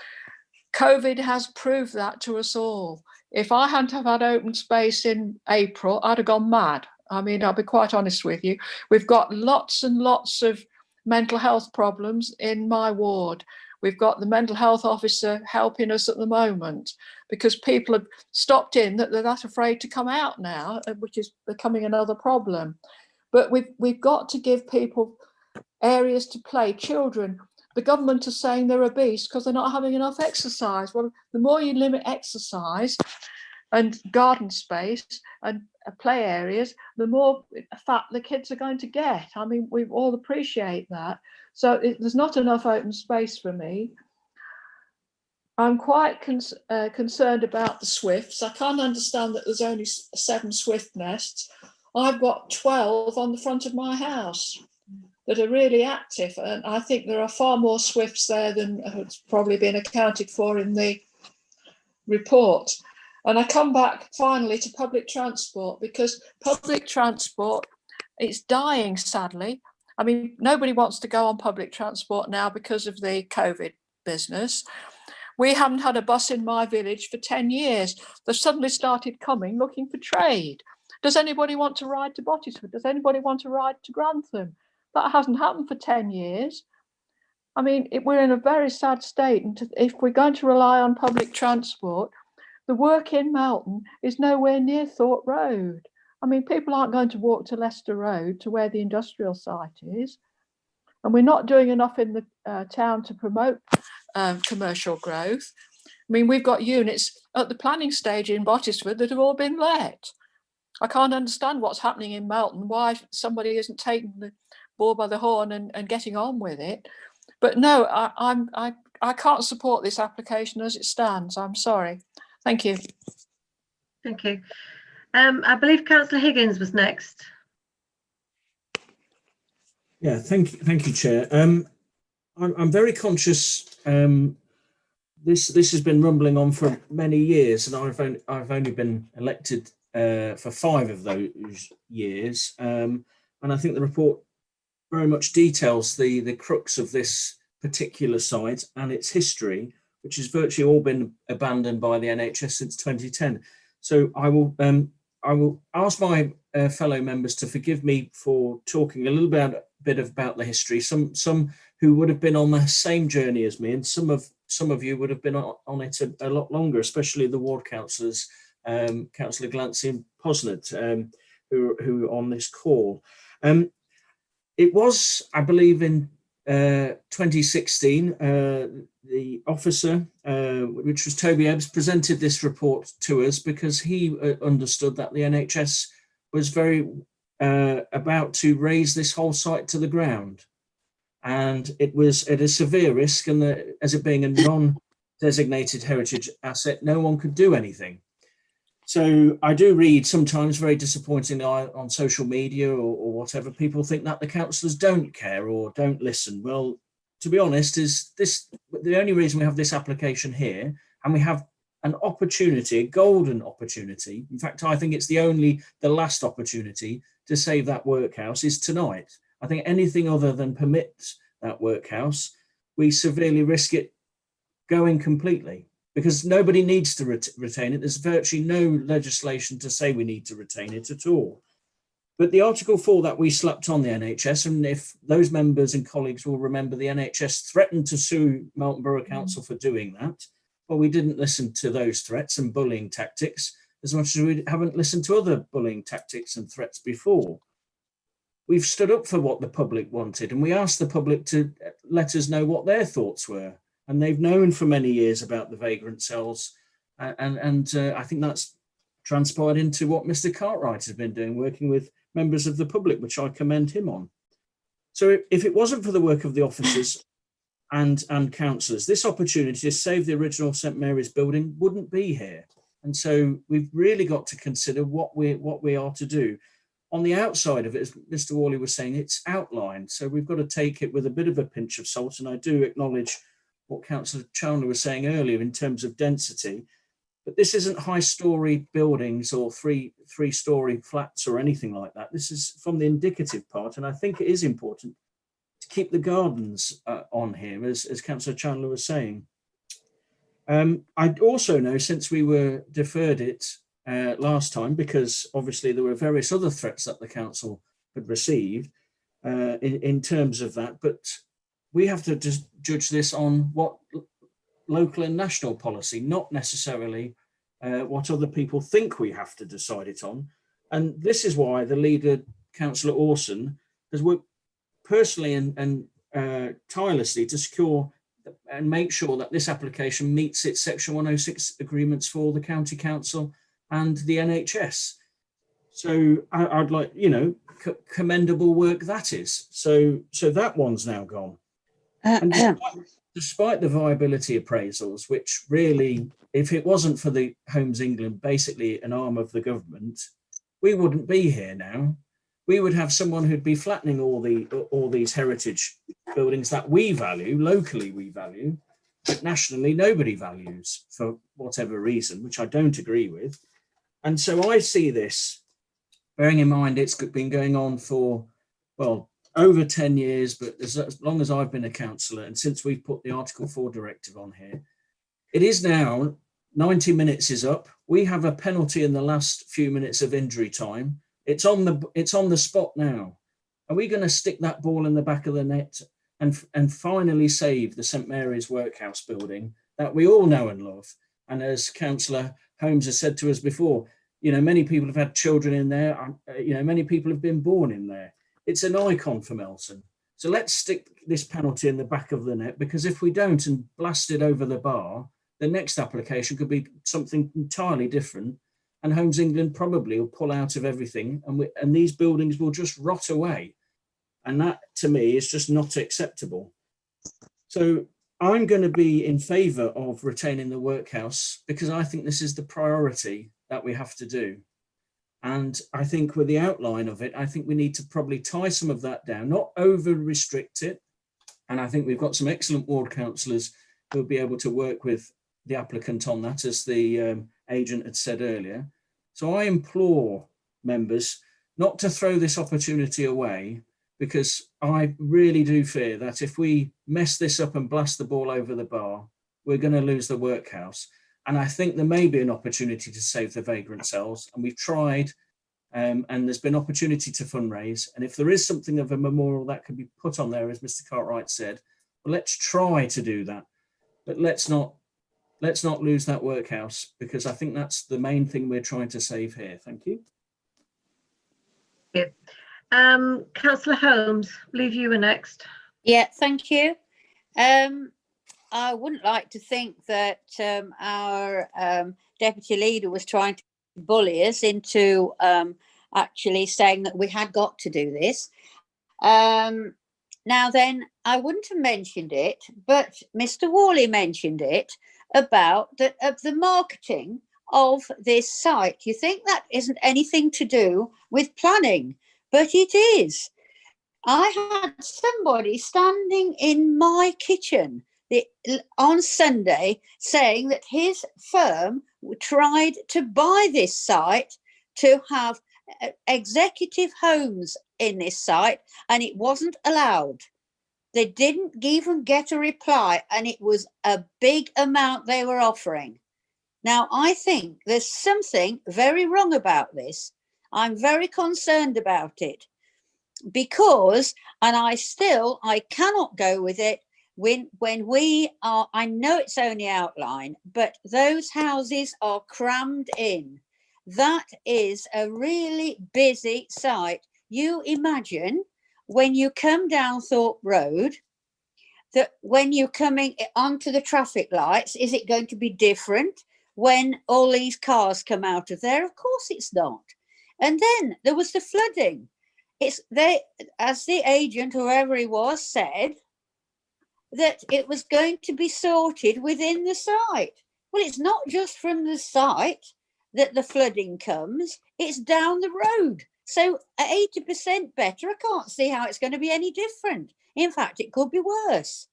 COVID has proved that to us all. If I hadn't have had open space in April, I'd have gone mad. I mean, I'll be quite honest with you. We've got lots and lots of mental health problems in my ward. We've got the mental health officer helping us at the moment because people have stopped in that they're that afraid to come out now, which is becoming another problem. But we've got to give people areas to play. Children, the government is saying they're obese because they're not having enough exercise. Well, the more you limit exercise and garden space and play areas, the more fat the kids are going to get. I mean, we all appreciate that. So there's not enough open space for me. I'm quite concerned about the swifts. I can't understand that there's only 7 swift nests. I've got 12 on the front of my house that are really active. And I think there are far more swifts there than has probably been accounted for in the report. And I come back finally to public transport, because public transport, it's dying, sadly. I mean, nobody wants to go on public transport now because of the COVID business. We haven't had a bus in my village for 10 years. They've suddenly started coming looking for trade. Does anybody want to ride to Bottisford? Does anybody want to ride to Grantham? That hasn't happened for 10 years. I mean, we're in a very sad state. And if we're going to rely on public transport, the work in Melton is nowhere near Thorpe Road. I mean, people aren't going to walk to Leicester Road to where the industrial site is. And we're not doing enough in the town to promote commercial growth. I mean, we've got units at the planning stage in Bottisford that have all been let. I can't understand what's happening in Melton, why somebody isn't taking the ball by the horn and getting on with it. But no, I can't support this application as it stands. I'm sorry. Thank you. Thank you. I believe Councillor Higgins was next. Yeah, thank you, Chair. I'm very conscious. This has been rumbling on for many years, and I've only been elected for 5 of those years, and I think the report very much details the crux of this particular site and its history, which has virtually all been abandoned by the NHS since 2010. So I will ask my fellow members to forgive me for talking a little bit about the history. Some who would have been on the same journey as me, and some of you would have been on it a lot longer, especially the ward councillors, Councillor Glancy and Posnett, who are on this call. It was, I believe, in 2016, the officer, which was Toby Ebbs, presented this report to us because he understood that the NHS was very about to raise this whole site to the ground. And it was at a severe risk, and as it being a non-designated heritage asset, no one could do anything. So I do read sometimes very disappointingly on social media or whatever, people think that the councillors don't care or don't listen. Well, to be honest, is this the only reason we have this application here, and we have an opportunity, a golden opportunity. In fact, I think it's the last opportunity to save that workhouse is tonight. I think anything other than permit that workhouse, we severely risk it going completely, because nobody needs to retain it. There's virtually no legislation to say we need to retain it at all. But the Article 4 that we slapped on the NHS, and if those members and colleagues will remember, the NHS threatened to sue Melton Borough Council for doing that. Well, we didn't listen to those threats and bullying tactics as much as we haven't listened to other bullying tactics and threats before. We've stood up for what the public wanted, and we asked the public to let us know what their thoughts were. and they've known for many years about the vagrant cells, and I think that's transpired into what Mr. Cartwright has been doing, working with members of the public, which I commend him on. So if it wasn't for the work of the officers and councillors, this opportunity to save the original St Mary's building wouldn't be here. And so we've really got to consider what we are to do. On the outside of it, as Mr. Worley was saying, it's outlined. So we've got to take it with a bit of a pinch of salt. And I do acknowledge what Councillor Chandler was saying earlier in terms of density. But this isn't high-storey buildings or three-storey flats or anything like that. This is from the indicative part. And I think it is important to keep the gardens on here, as Councillor Chandler was saying. I also know, since we were deferred it last time, because obviously there were various other threats that the council had received in terms of that, but we have to just judge this on what local and national policy, not necessarily what other people think we have to decide it on. And this is why the leader, Councillor Orson, has worked personally and tirelessly to secure and make sure that this application meets its Section 106 agreements for the County Council and the NHS. So I'd like, commendable work that is. So that one's now gone. And despite the viability appraisals, which really, if it wasn't for the Homes England, basically an arm of the government, we wouldn't be here now. We would have someone who'd be flattening all these heritage buildings that we value, locally we value, but nationally nobody values for whatever reason, which I don't agree with. And so I see this, bearing in mind it's been going on for, well, over 10 years, but as long as I've been a councillor and since we've put the Article 4 directive on here, it is now 90 minutes is up. We have a penalty in the last few minutes of injury time. It's on the spot now. Are we going to stick that ball in the back of the net and finally save the St Mary's Workhouse building that we all know and love? And as Councillor Holmes has said to us before, many people have had children in there. Many people have been born in there. It's an icon for Melton. So let's stick this penalty in the back of the net, because if we don't and blast it over the bar, the next application could be something entirely different. And Homes England probably will pull out of everything, and these buildings will just rot away. And that, to me, is just not acceptable. So I'm going to be in favour of retaining the workhouse, because I think this is the priority that we have to do. And I think with the outline of it, I think we need to probably tie some of that down, not over restrict it. And I think we've got some excellent ward councillors who will be able to work with the applicant on that, as the agent had said earlier. So I implore members not to throw this opportunity away, because I really do fear that if we mess this up and blast the ball over the bar, we're going to lose the workhouse. And I think there may be an opportunity to save the vagrant cells, and we've tried, and there's been opportunity to fundraise. And if there is something of a memorial that could be put on there, as Mr. Cartwright said, well, let's try to do that, but let's not lose that workhouse, because I think that's the main thing we're trying to save here. Thank you. Councillor Holmes, I believe you were next. Yeah, thank you. I wouldn't like to think that our deputy leader was trying to bully us into actually saying that we had got to do this. Now then, I wouldn't have mentioned it, but Mr. Worley mentioned it about the marketing of this site. You think that isn't anything to do with planning, but it is. I had somebody standing in my kitchen on Sunday saying that his firm tried to buy this site to have executive homes in this site, and it wasn't allowed. They didn't even get a reply, and it was a big amount they were offering. Now, I think there's something very wrong about this. I'm very concerned about it, because, and I cannot go with it when we are, I know it's only outline, but those houses are crammed in. That is a really busy site. You imagine when you come down Thorpe Road that when you're coming onto the traffic lights, is it going to be different when all these cars come out of there? Of course it's not. And then there was the flooding. It's they, as the agent, whoever he was, said that it was going to be sorted within the site. Well, it's not just from the site that the flooding comes, it's down the road. So at 80% better, I can't see how it's going to be any different. In fact, it could be worse.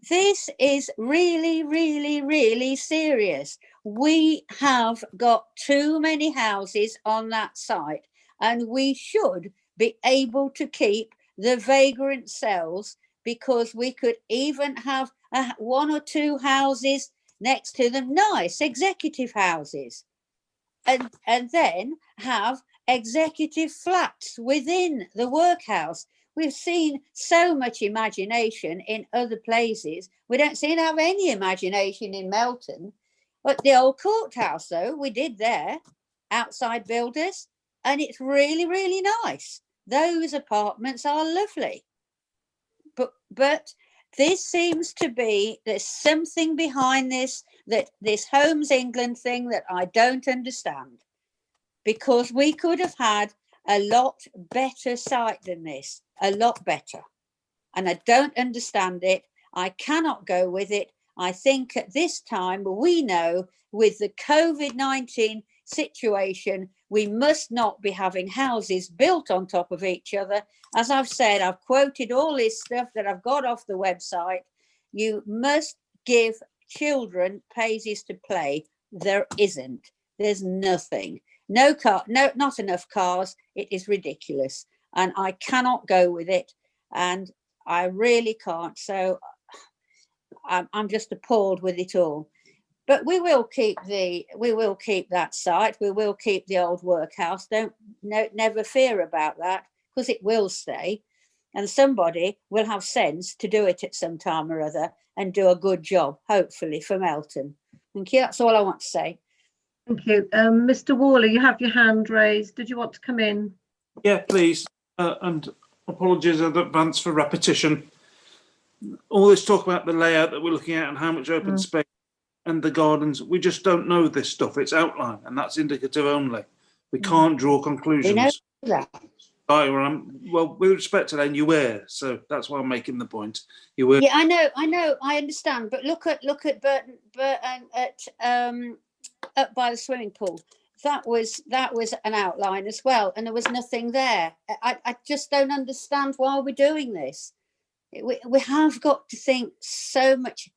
This is really, really, really serious. We have got too many houses on that site, and we should be able to keep the vagrant cells, because we could even have one or two houses next to them, nice executive houses, and then have executive flats within the workhouse. We've seen so much imagination in other places. We don't seem to have any imagination in Melton. But the old courthouse, though, we did there, outside builders, and it's really, really nice. Those apartments are lovely. But this seems to be, there's something behind this, that this Homes England thing that I don't understand, because we could have had a lot better site than this, a lot better. And I don't understand it. I cannot go with it. I think at this time, we know with the COVID-19 situation, we must not be having houses built on top of each other. As I've said, I've quoted all this stuff that I've got off the website. You must give children places to play. There isn't. There's nothing. No car, no, not enough cars. It is ridiculous. And I cannot go with it. And I really can't. So I'm just appalled with it all. But we will keep that site. We will keep the old workhouse. Never fear about that, because it will stay, and somebody will have sense to do it at some time or other and do a good job, hopefully, for Melton. Thank you. That's all I want to say. Thank you. Mr. Worley, you have your hand raised. Did you want to come in? Yeah, please. And apologies in advance for repetition. All this talk about the layout that we're looking at and how much open space and the gardens, we just don't know this stuff. It's outline, and that's indicative only. We can't draw conclusions. We know that. Well, with respect to that, you were, so that's why I'm making the point. You were. Yeah, I know, I understand. But look at Burton up by the swimming pool. That was an outline as well, and there was nothing there. I just don't understand why we're doing this. We have got to think so much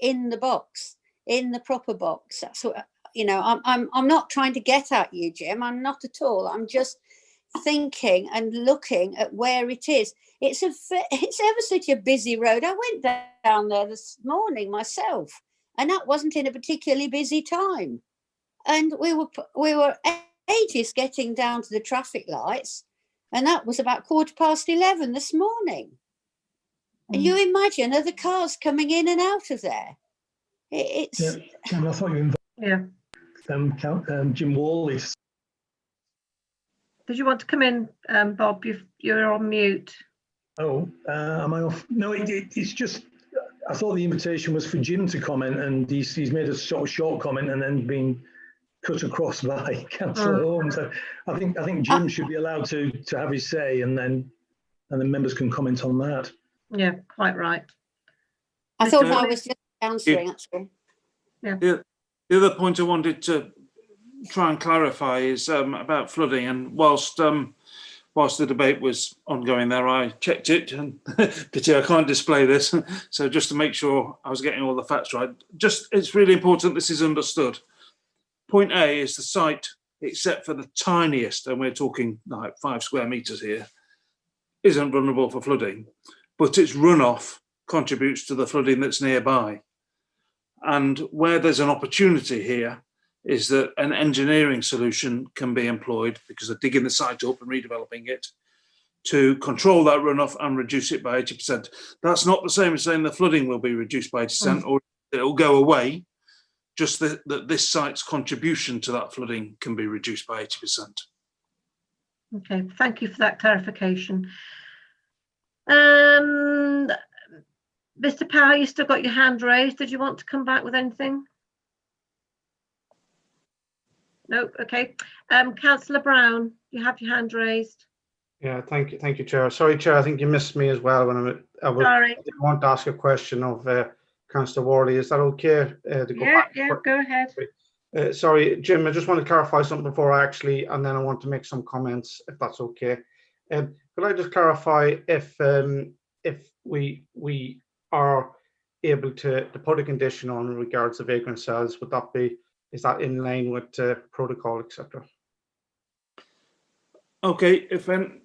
in the box, in the proper box. That's what, you know. I'm not trying to get at you, Jim. I'm not at all. I'm just thinking and looking at where it is. It's ever such a busy road. I went down there this morning myself, and that wasn't in a particularly busy time. And we were ages getting down to the traffic lights, and that was about 11:15 this morning. And you imagine other cars coming in and out of there. It's. Yeah, Chairman, I thought you invited Jim Worley. Did you want to come in, Bob? You're on mute. Oh, am I off? No, it's just, I thought the invitation was for Jim to comment, and he's made a sort of short comment and then been cut across by Councillor Holmes. So I think Jim should be allowed to have his say, and then members can comment on that. Yeah, quite right. I thought I was just answering, actually. Yeah. The other point I wanted to try and clarify is about flooding. And whilst the debate was ongoing there, I checked it, and pity I can't display this. So just to make sure I was getting all the facts right, it's really important this is understood. Point A is the site, except for the tiniest, and we're talking like 5 square meters here, isn't vulnerable for flooding, but its runoff contributes to the flooding that's nearby. And where there's an opportunity here is that an engineering solution can be employed, because they're digging the site up and redeveloping it, to control that runoff and reduce it by 80%. That's not the same as saying the flooding will be reduced by 80% or it'll go away, just that this site's contribution to that flooding can be reduced by 80%. Okay, thank you for that clarification. Mr. Power, you still got your hand raised. Did you want to come back with anything? No, okay. Councillor Brown, you have your hand raised. Yeah, thank you, Chair. Sorry, Chair, I think you missed me as well when I did want to ask a question of Councillor Worley. Is that okay to go back? Yeah, go ahead. Sorry, Jim, I just want to clarify something before and then I want to make some comments, if that's okay. Could I just clarify if we are able to put a condition on in regards to vagrant cells? Is that in line with protocol, etc.? Okay, if I'm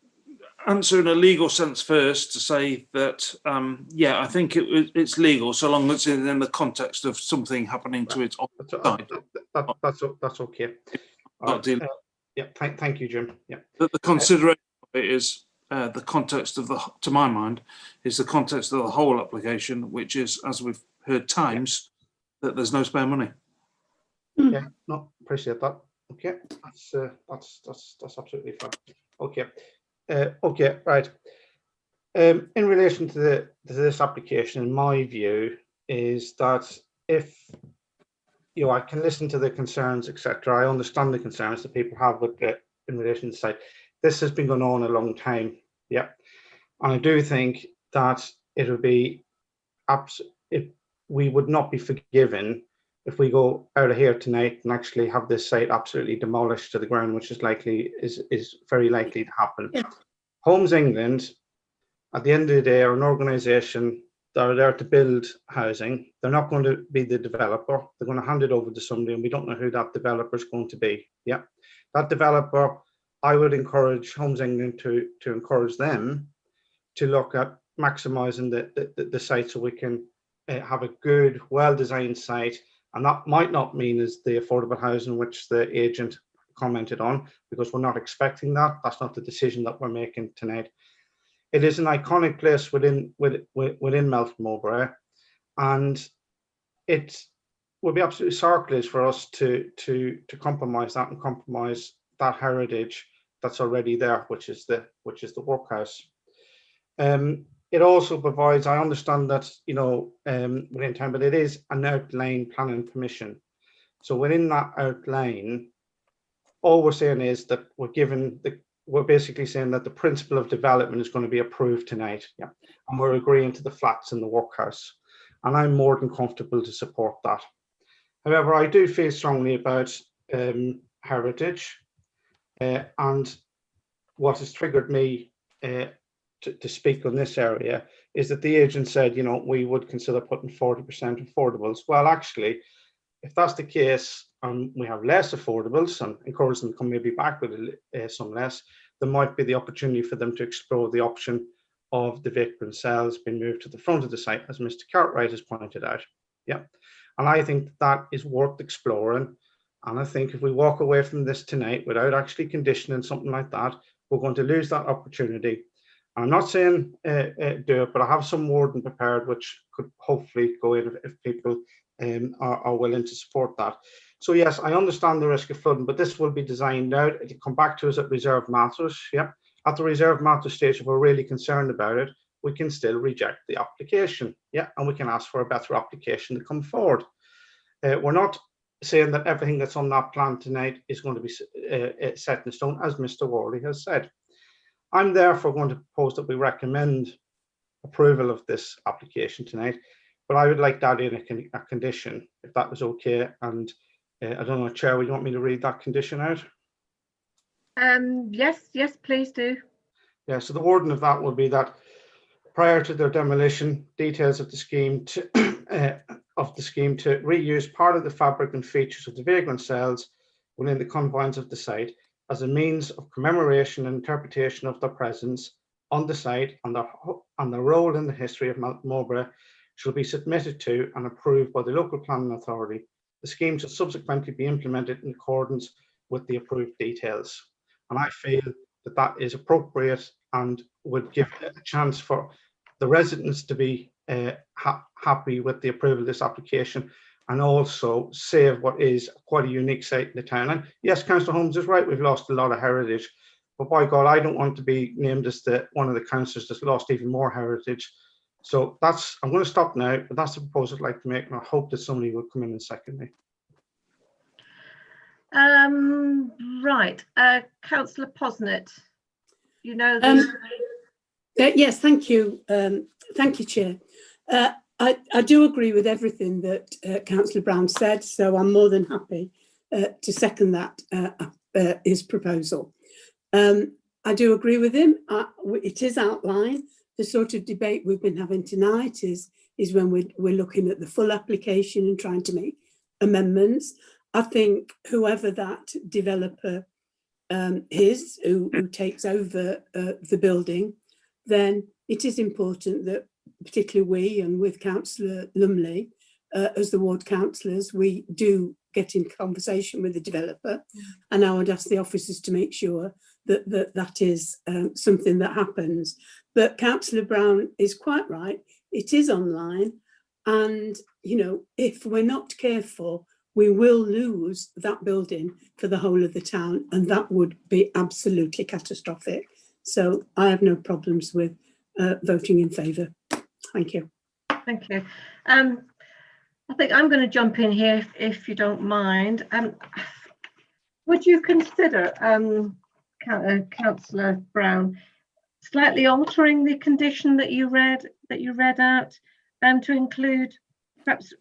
answer in a legal sense first, to say that yeah, I think it's legal so long as it's in the context of something happening to it on the side. That's okay. Yeah, thank you, Jim. Yeah. The consideration of it is the context of to my mind, is the context of the whole application, which is, as we've heard times, that there's no spare money. Yeah, no, appreciate that. Okay, that's absolutely fine. Okay. Okay, right. In relation to this application, in my view, is that if I can listen to the concerns, etc. I understand the concerns that people have with in relation to the site. This has been going on a long time, yeah, and I do think that it would be we would not be forgiven if we go out of here tonight and actually have this site absolutely demolished to the ground, which is very likely to happen. Yeah. Homes England, at the end of the day, are an organisation that are there to build housing. They're not going to be the developer. They're going to hand it over to somebody, and we don't know who that developer is going to be. Yeah, that developer, I would encourage Homes England to encourage them to look at maximising the site so we can have a good, well-designed site. And that might not mean as the affordable housing which the agent commented on, because we're not expecting that. That's not the decision that we're making tonight. It is an iconic place within Melton Mowbray, and it would be absolutely sacrilege for us to compromise that and compromise that heritage that's already there, which is the workhouse. It also provides, I understand that, within time, but it is an outline planning permission. So within that outline, all we're saying is that we're basically saying that the principle of development is going to be approved tonight. Yeah. And we're agreeing to the flats in the workhouse. And I'm more than comfortable to support that. However, I do feel strongly about heritage, and what has triggered me to speak on this area is that the agent said, we would consider putting 40% affordables. Well, actually, if that's the case, and we have less affordables and encourage them to come maybe back with some less, there might be the opportunity for them to explore the option of the vagrant cells being moved to the front of the site, as Mr. Cartwright has pointed out. Yeah, and I think that is worth exploring. And I think if we walk away from this tonight without actually conditioning something like that, we're going to lose that opportunity. I'm not saying do it, but I have some wording prepared which could hopefully go in if people are willing to support that. So yes, I understand the risk of flooding, but this will be designed out. It'll come back to us at reserve matters. Yeah, at the reserve matter stage, if we're really concerned about it, we can still reject the application. Yeah, and we can ask for a better application to come forward. We're not saying that everything that's on that plan tonight is going to be set in stone, as Mr. Worley has said. I'm therefore going to propose that we recommend approval of this application tonight, but I would like to add in a condition, if that was okay. And I don't know, Chair, would you want me to read that condition out? Yes, please do. Yeah, so the wording of that will be that prior to their demolition, details of the scheme to reuse part of the fabric and features of the vagrant cells within the confines of the site as a means of commemoration and interpretation of their presence on the site and their role in the history of Melton Mowbray shall be submitted to and approved by the local planning authority. The scheme shall subsequently be implemented in accordance with the approved details. And I feel that that is appropriate and would give a chance for the residents to be happy with the approval of this application, and also save what is quite a unique site in the town. And yes, Councillor Holmes is right, we've lost a lot of heritage, but by God, I don't want to be named as one of the councillors that's lost even more heritage. So that's, I'm going to stop now, but that's the proposal I'd like to make, and I hope that somebody will come in and second me. Right, Councillor Posnett, you know Yes, thank you. Thank you, Chair. I do agree with everything that Councillor Brown said, so I'm more than happy to second that his proposal. I do agree with him. It is outlined. The sort of debate we've been having tonight is when we're looking at the full application and trying to make amendments. I think whoever that developer is, who takes over the building, then it is important that particularly we, and with Councillor Lumley, as the ward councillors, we do get in conversation with the developer. And I would ask the officers to make sure that is something that happens. But Councillor Brown is quite right. It is online. And, you know, if we're not careful, we will lose that building for the whole of the town. And that would be absolutely catastrophic. So I have no problems with voting in favour. Thank you. Thank you. I think I'm going to jump in here if you don't mind. Would you consider, Councillor Brown, slightly altering the condition that you read out, to include perhaps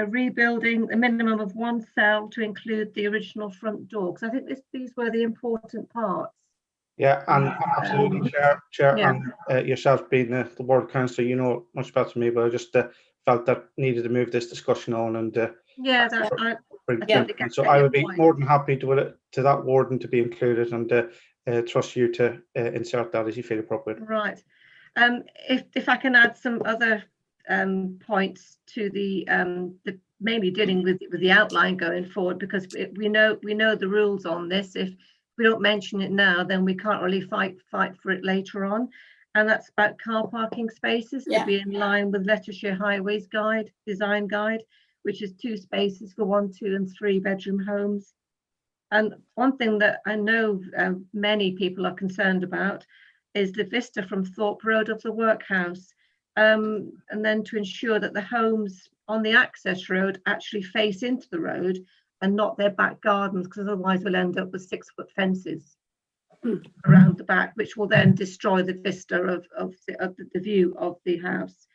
rebuilding a minimum of one cell to include the original front door? Because I think these were the important parts. Yeah, and absolutely, Chair, yeah. and yourself being the ward councillor, you know much better than me, but I just felt that needed to move this discussion on, and yeah, so I would be more than happy to that warden to be included, and trust you to insert that as you feel appropriate. Right. If I can add some other points to the mainly dealing with the outline going forward, because we know the rules on this. If we don't mention it now, then we can't really fight for it later on. And that's about car parking spaces to be in line with Leicestershire Highways design guide, which is 2 spaces for 1, 2 and 3 bedroom homes. And one thing that I know many people are concerned about is the vista from Thorpe Road of the workhouse. And then to ensure that the homes on the access road actually face into the road and not their back gardens, because otherwise we'll end up with 6-foot fences around the back, which will then destroy the vista of the view of the house.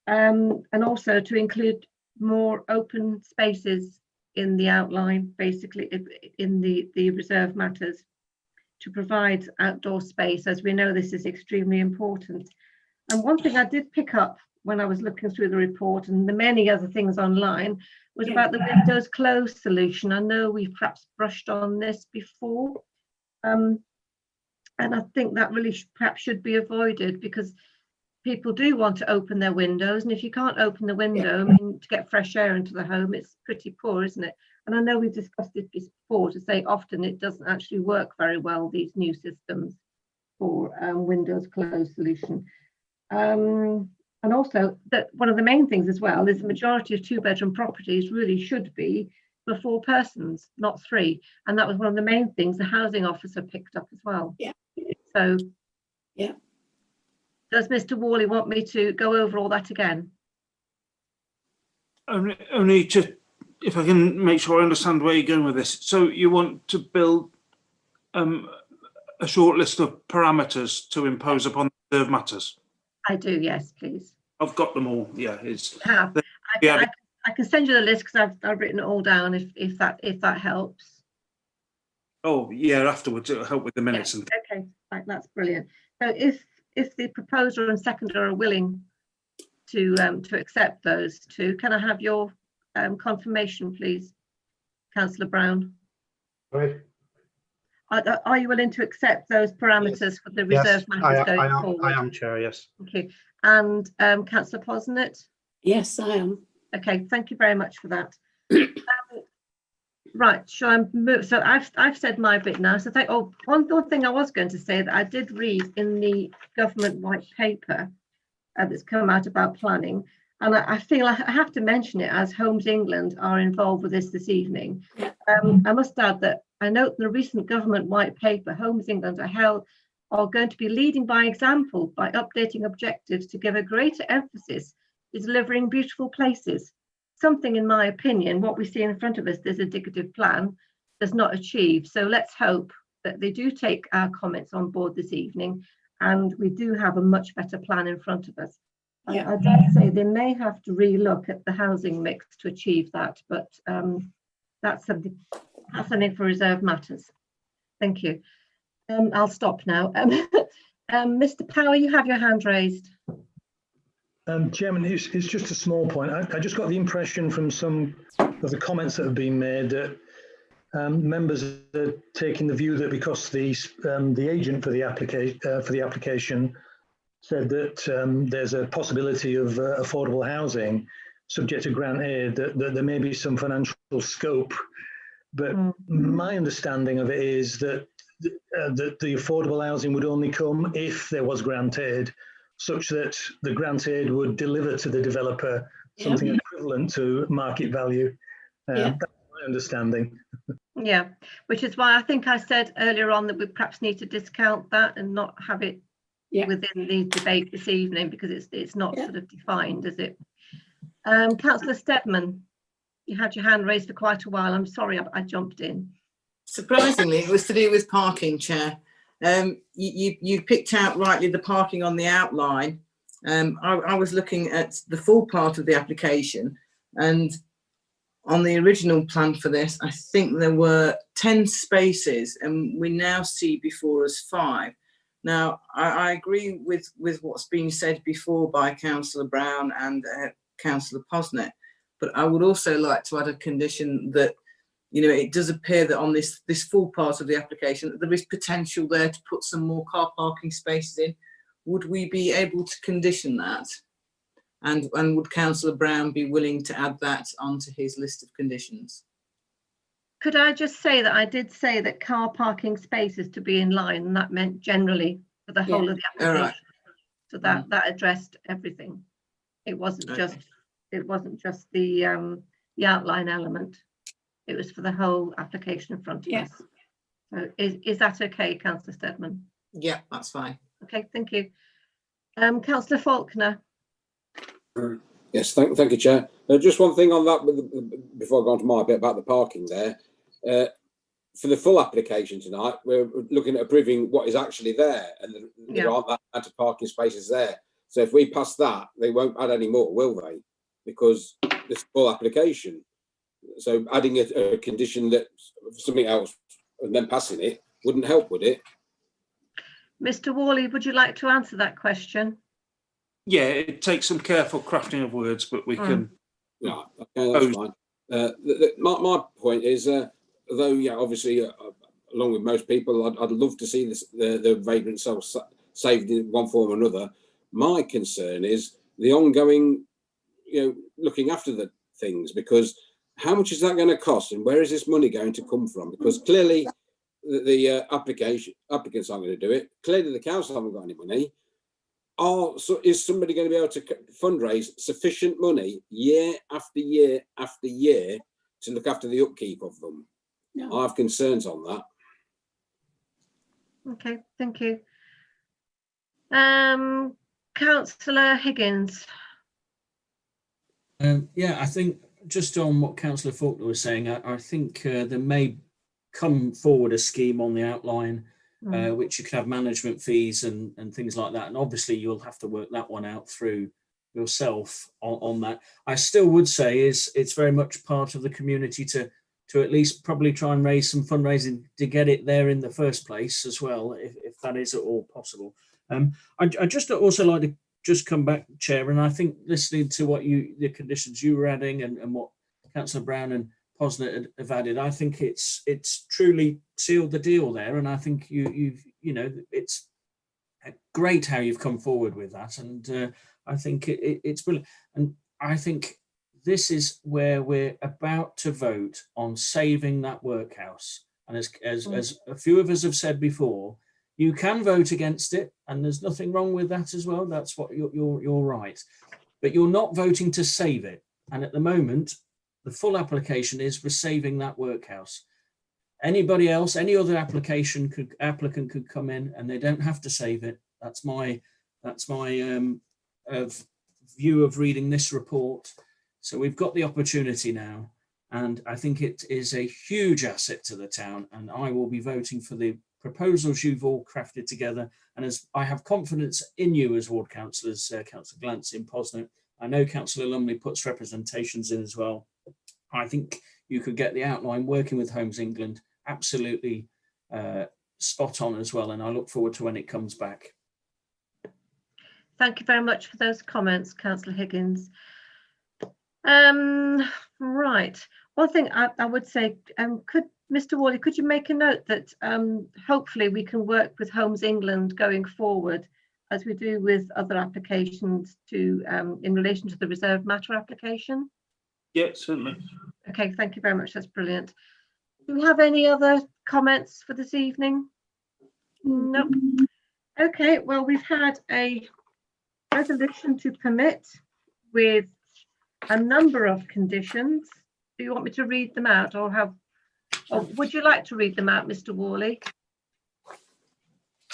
And also to include more open spaces in the outline, basically in the reserve matters, to provide outdoor space, as we know this is extremely important. And one thing I did pick up when I was looking through the report and the many other things online was about the windows closed solution. I know we've perhaps brushed on this before, and I think that really perhaps should be avoided, because people do want to open their windows, and if you can't open the window, I mean, to get fresh air into the home, it's pretty poor, isn't it? And I know we've discussed it before to say often it doesn't actually work very well, these new systems for windows closed solution. And also that one of the main things as well is the majority of 2-bedroom properties really should be for 4 persons, not 3. And that was one of the main things the housing officer picked up as well. Yeah. So yeah. Does Mr. Worley want me to go over all that again? Only to, if I can make sure I understand where you're going with this. So you want to build a short list of parameters to impose upon the reserve matters? I do, yes, please. I've got them all. Yeah, it's. I can send you the list because I've written it all down. If that helps. Oh yeah, afterwards it'll help with the minutes. Yeah. Okay, right, that's brilliant. So if the proposer and seconder are willing to accept those 2, can I have your confirmation, please, Councillor Brown? Right. Are you willing to accept those parameters for the reserve matters going forward? I am, Chair, yes. Okay. And Councillor Posnett? Yes, I am. Okay, thank you very much for that. Right, shall I move? So I've said my bit now. So one thing I was going to say that I did read in the government white paper that's come out about planning, and I feel I have to mention it as Homes England are involved with this evening. I must add that I note in the recent government white paper, Homes England are are going to be leading by example by updating objectives to give a greater emphasis to delivering beautiful places. Something, in my opinion, what we see in front of us, this indicative plan, does not achieve. So let's hope that they do take our comments on board this evening, and we do have a much better plan in front of us. Yeah. I dare say they may have to relook at the housing mix to achieve that, but that's something for reserved matters. Thank you. I'll stop now. Mr. Power, you have your hand raised. Chairman, it's just a small point. I just got the impression from some of the comments that have been made that members are taking the view that because the agent for the application said that there's a possibility of affordable housing subject to grant aid, that there may be some financial scope. But my understanding of it is that the affordable housing would only come if there was grant aid, such that the grant aid would deliver to the developer something equivalent to market value. That's my understanding. Yeah, which is why I think I said earlier on that we perhaps need to discount that and not have it within the debate this evening, because it's not sort of defined, is it? Councillor Steadman, you had your hand raised for quite a while. I'm sorry I jumped in. Surprisingly, it was to do with parking, Chair. You picked out rightly the parking on the outline. I was looking at the full part of the application, and on the original plan for this, I think there were 10 spaces, and we now see before us 5. Now, I agree with what's been said before by Councillor Brown and Councillor Posnett, but I would also like to add a condition that, it does appear that on this full part of the application, that there is potential there to put some more car parking spaces in. Would we be able to condition that? And would Councillor Brown be willing to add that onto his list of conditions? Could I just say that I did say that car parking spaces to be in line, and that meant generally for the whole of the application. Right. So that addressed everything. It wasn't just the outline element. It was for the whole application in front of us. So is that okay, Councillor Steadman? Yeah, that's fine. Okay, thank you. Councillor Faulkner. Yes, thank you, Chair. Just one thing on that before I go on to my bit about the parking there. For the full application tonight, we're looking at approving what is actually there, and there aren't that amount of parking spaces there. So if we pass that, they won't add any more, will they? Because this full application. So adding a condition that something else and then passing it wouldn't help, would it? Mr. Worley, would you like to answer that question? Yeah, it takes some careful crafting of words, but we can. Yeah, okay, that's fine. My point is, although obviously, along with most people, I'd love to see the vagrant cells saved in one form or another. My concern is the ongoing, looking after the things, because how much is that going to cost, and where is this money going to come from? Because clearly the applicants aren't going to do it. Clearly the council haven't got any money. Is somebody going to be able to fundraise sufficient money year after year after year to look after the upkeep of them? No. I have concerns on that. Okay, thank you. Councillor Higgins. I think just on what Councillor Faulkner was saying, I think there may come forward a scheme on the outline which you could have management fees and things like that. And obviously you'll have to work that one out through yourself on that. I still would say it's very much part of the community to at least probably try and raise some fundraising to get it there in the first place as well, if that is at all possible. I just also like to just come back, Chair, and I think listening to what the conditions you were adding and what Councillor Brown and Posnett have added, I think it's truly sealed the deal there, and I think it's great how you've come forward with that, and I think it's brilliant. And I think this is where we're about to vote on saving that workhouse, and as a few of us have said before, you can vote against it, and there's nothing wrong with that as well. That's what you're right, but you're not voting to save it. And at the moment, the full application is for saving that workhouse. Anybody else, any other applicant could come in, and they don't have to save it. That's my view of reading this report. So we've got the opportunity now, and I think it is a huge asset to the town, and I will be voting for the proposals you've all crafted together. And as I have confidence in you as ward councillors, Councillor Glance in Posnett, I know Councillor Lumley puts representations in as well. I think you could get the outline working with Homes England absolutely spot on as well, and I look forward to when it comes back. Thank you very much for those comments, Councillor Higgins. Right, one thing I would say, could Mr. Worley, could you make a note that hopefully we can work with Homes England going forward, as we do with other applications, to in relation to the reserved matter application? Yeah, certainly. Okay, thank you very much. That's brilliant. Do we have any other comments for this evening? Nope. Okay, well, we've had a resolution to permit with a number of conditions. Do you want me to read them out, or have, or would you like to read them out, Mr. Worley?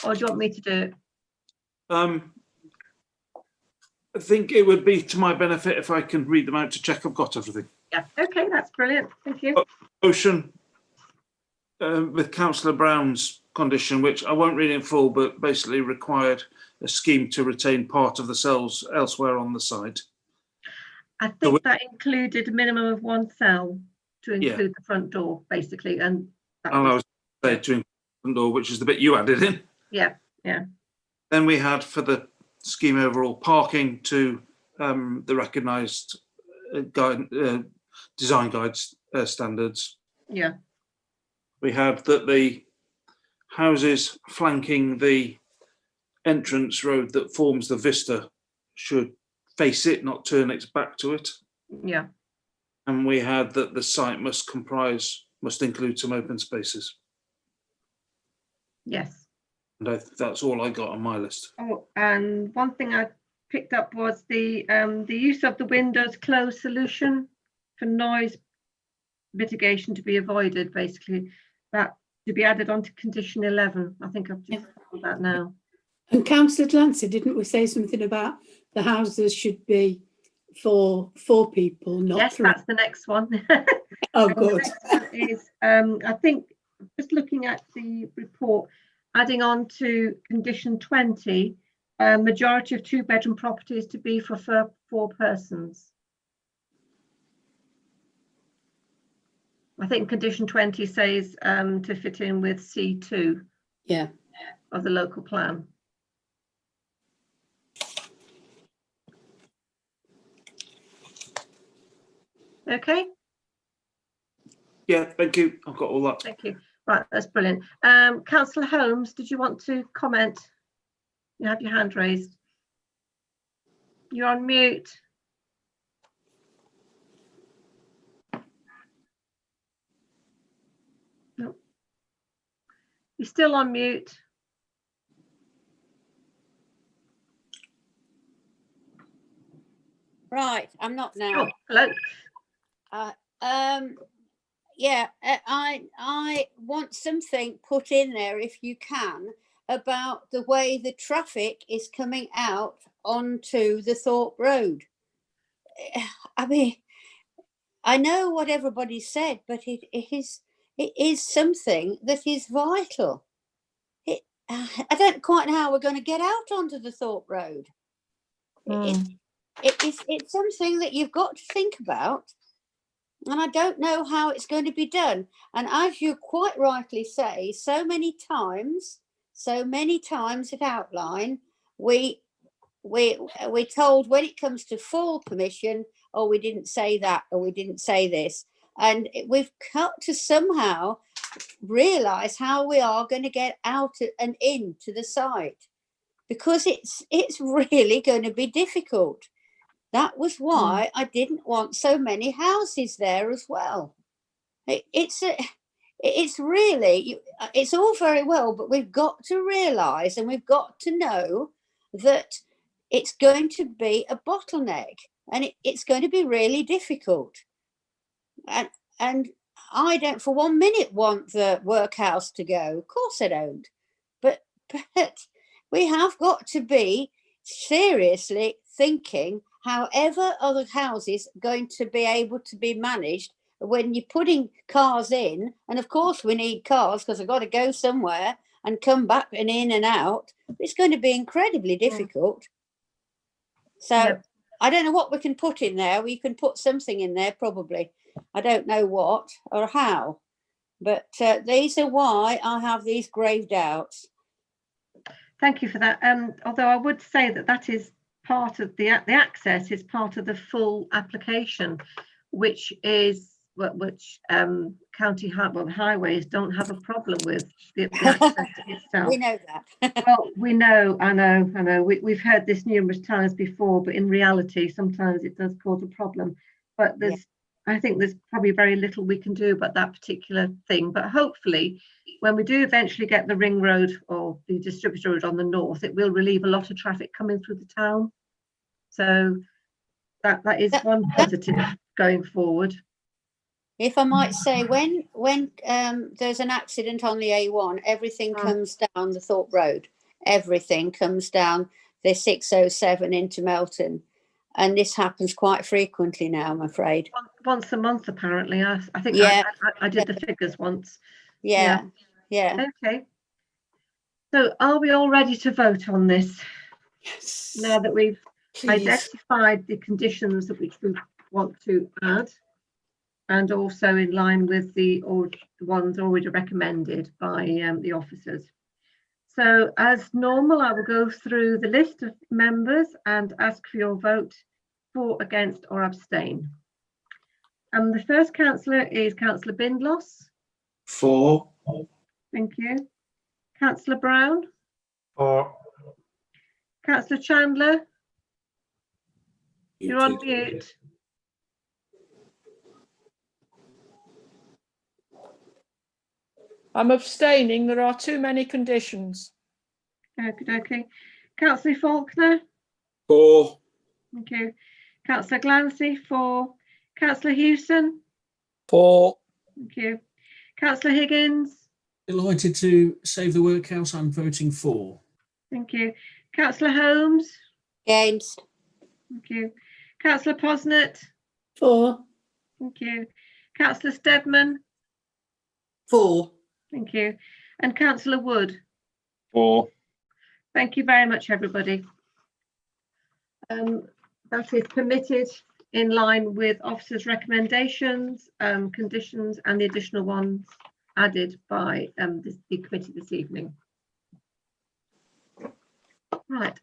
Or do you want me to do it? I think it would be to my benefit if I can read them out to check I've got everything. Yeah, okay, that's brilliant. Thank you. Motion with Councillor Brown's condition, which I won't read in full, but basically required a scheme to retain part of the cells elsewhere on the site. I think that included a minimum of one cell to include the front door, basically. And I was saying to include the front door, which is the bit you added in. Yeah, yeah. Then we had for the scheme overall parking to the recognised design guides standards. Yeah. We had that the houses flanking the entrance road that forms the vista should face it, not turn its back to it. Yeah. And we had that the site must include some open spaces. Yes. And that's all I got on my list. Oh, and one thing I picked up was the use of the windows closed solution for noise mitigation to be avoided, basically. That to be added onto condition 11. I think I've just got that now. And Councillor Glancy, didn't we say something about the houses should be for 4 people, not yes, 3? That's the next one. Oh, good. The next one is, I think, just looking at the report, adding on to condition 20, majority of 2-bedroom properties to be for 4 persons. I think condition 20 says to fit in with C2 of the local plan. Okay. Yeah, thank you. I've got all that. Thank you. Right, that's brilliant. Councillor Holmes, did you want to comment? You have your hand raised. You're on mute. No. You're still on mute. Right, I'm not now. Oh, hello. Yeah, I want something put in there, if you can, about the way the traffic is coming out onto the Thorpe Road. I mean, I know what everybody said, but it is something that is vital. I don't quite know how we're going to get out onto the Thorpe Road. It's something that you've got to think about, and I don't know how it's going to be done. And as you quite rightly say, so many times at Outline, we're told when it comes to full permission, oh, we didn't say that, or we didn't say this. And we've got to somehow realise how we are going to get out and into the site, because it's really going to be difficult. That was why I didn't want so many houses there as well. It's really, it's all very well, but we've got to realise, and we've got to know that it's going to be a bottleneck, and it's going to be really difficult. And I don't for 1 minute want the workhouse to go. Of course I don't. But we have got to be seriously thinking however other houses are going to be able to be managed when you're putting cars in. And of course we need cars because I've got to go somewhere and come back and in and out. It's going to be incredibly difficult. So Yeah. I don't know what we can put in there. We can put something in there probably. I don't know what or how. But these are why I have these grave doubts. Thank you for that. Although I would say that is part of the access is part of the full application, which county highways don't have a problem with the access itself. We know that. Well, I know. We've heard this numerous times before, but in reality, sometimes it does cause a problem. But I think there's probably very little we can do about that particular thing. But hopefully, when we do eventually get the ring road or the distributor road on the north, it will relieve a lot of traffic coming through the town. So that is one positive going forward. If I might say, when there's an accident on the A1, everything comes down the Thorpe Road. Everything comes down the 607 into Melton. And this happens quite frequently now, I'm afraid. Once a month, apparently. I think I did the figures once. Yeah. Okay. So are we all ready to vote on this? Yes. Now that we've Please. identified the conditions which we want to add, and also in line with the ones already recommended by the officers. So as normal, I will go through the list of members and ask for your vote for, against or abstain. The first councillor is Councillor Bindloss. For. Thank you. Councillor Brown. For. Councillor Chandler. You're on mute. I'm abstaining. There are too many conditions. Okay. Councillor Faulkner. For. Thank you. Councillor Glancy. For. Councillor Hewson. For. Thank you. Councillor Higgins. Delighted to save the workhouse. I'm voting for. Thank you. Councillor Holmes. Against. Thank you. Councillor Posnett. For. Thank you. Councillor Steadman. For. Thank you. And Councillor Wood. For. Thank you very much, everybody. That is permitted in line with officers' recommendations, conditions, and the additional ones added by the committee this evening. Right.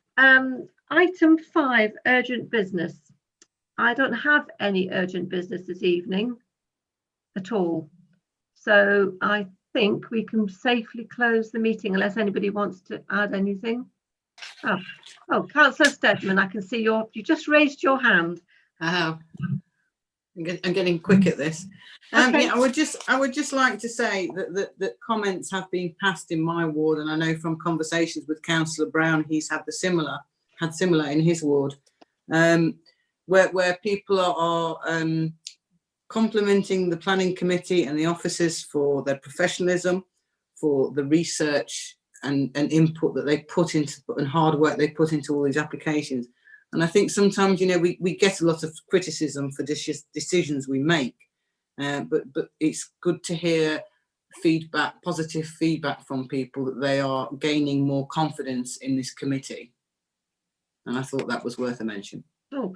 Item 5, urgent business. I don't have any urgent business this evening at all. So I think we can safely close the meeting unless anybody wants to add anything. Oh, Councillor Steadman, I can see you just raised your hand. I have. I'm getting quick at this. Okay. Yeah, I would just like to say that comments have been passed in my ward, and I know from conversations with Councillor Brown, he's had similar in his ward, where people are complimenting the planning committee and the officers for their professionalism, for the research and input that they put into and hard work they put into all these applications. And I think sometimes, we get a lot of criticism for decisions we make, but it's good to hear feedback, positive feedback from people that they are gaining more confidence in this committee. And I thought that was worth a mention. Oh,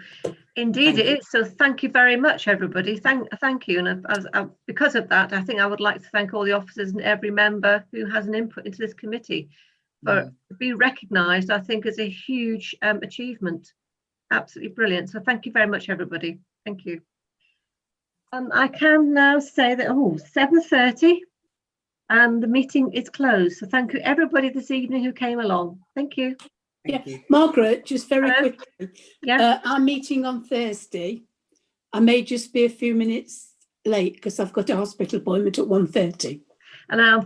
indeed it is. So thank you very much, everybody. Thank you. And because of that, I think I would like to thank all the officers and every member who has an input into this committee for be recognised, I think, as a huge achievement. Absolutely brilliant. So thank you very much, everybody. Thank you. I can now say that 7:30 and the meeting is closed. So thank you, everybody this evening who came along. Thank you. Thank you. Margaret, just very quick. Yeah. Our meeting on Thursday, I may just be a few minutes late because I've got a hospital appointment at 1:30. And I'm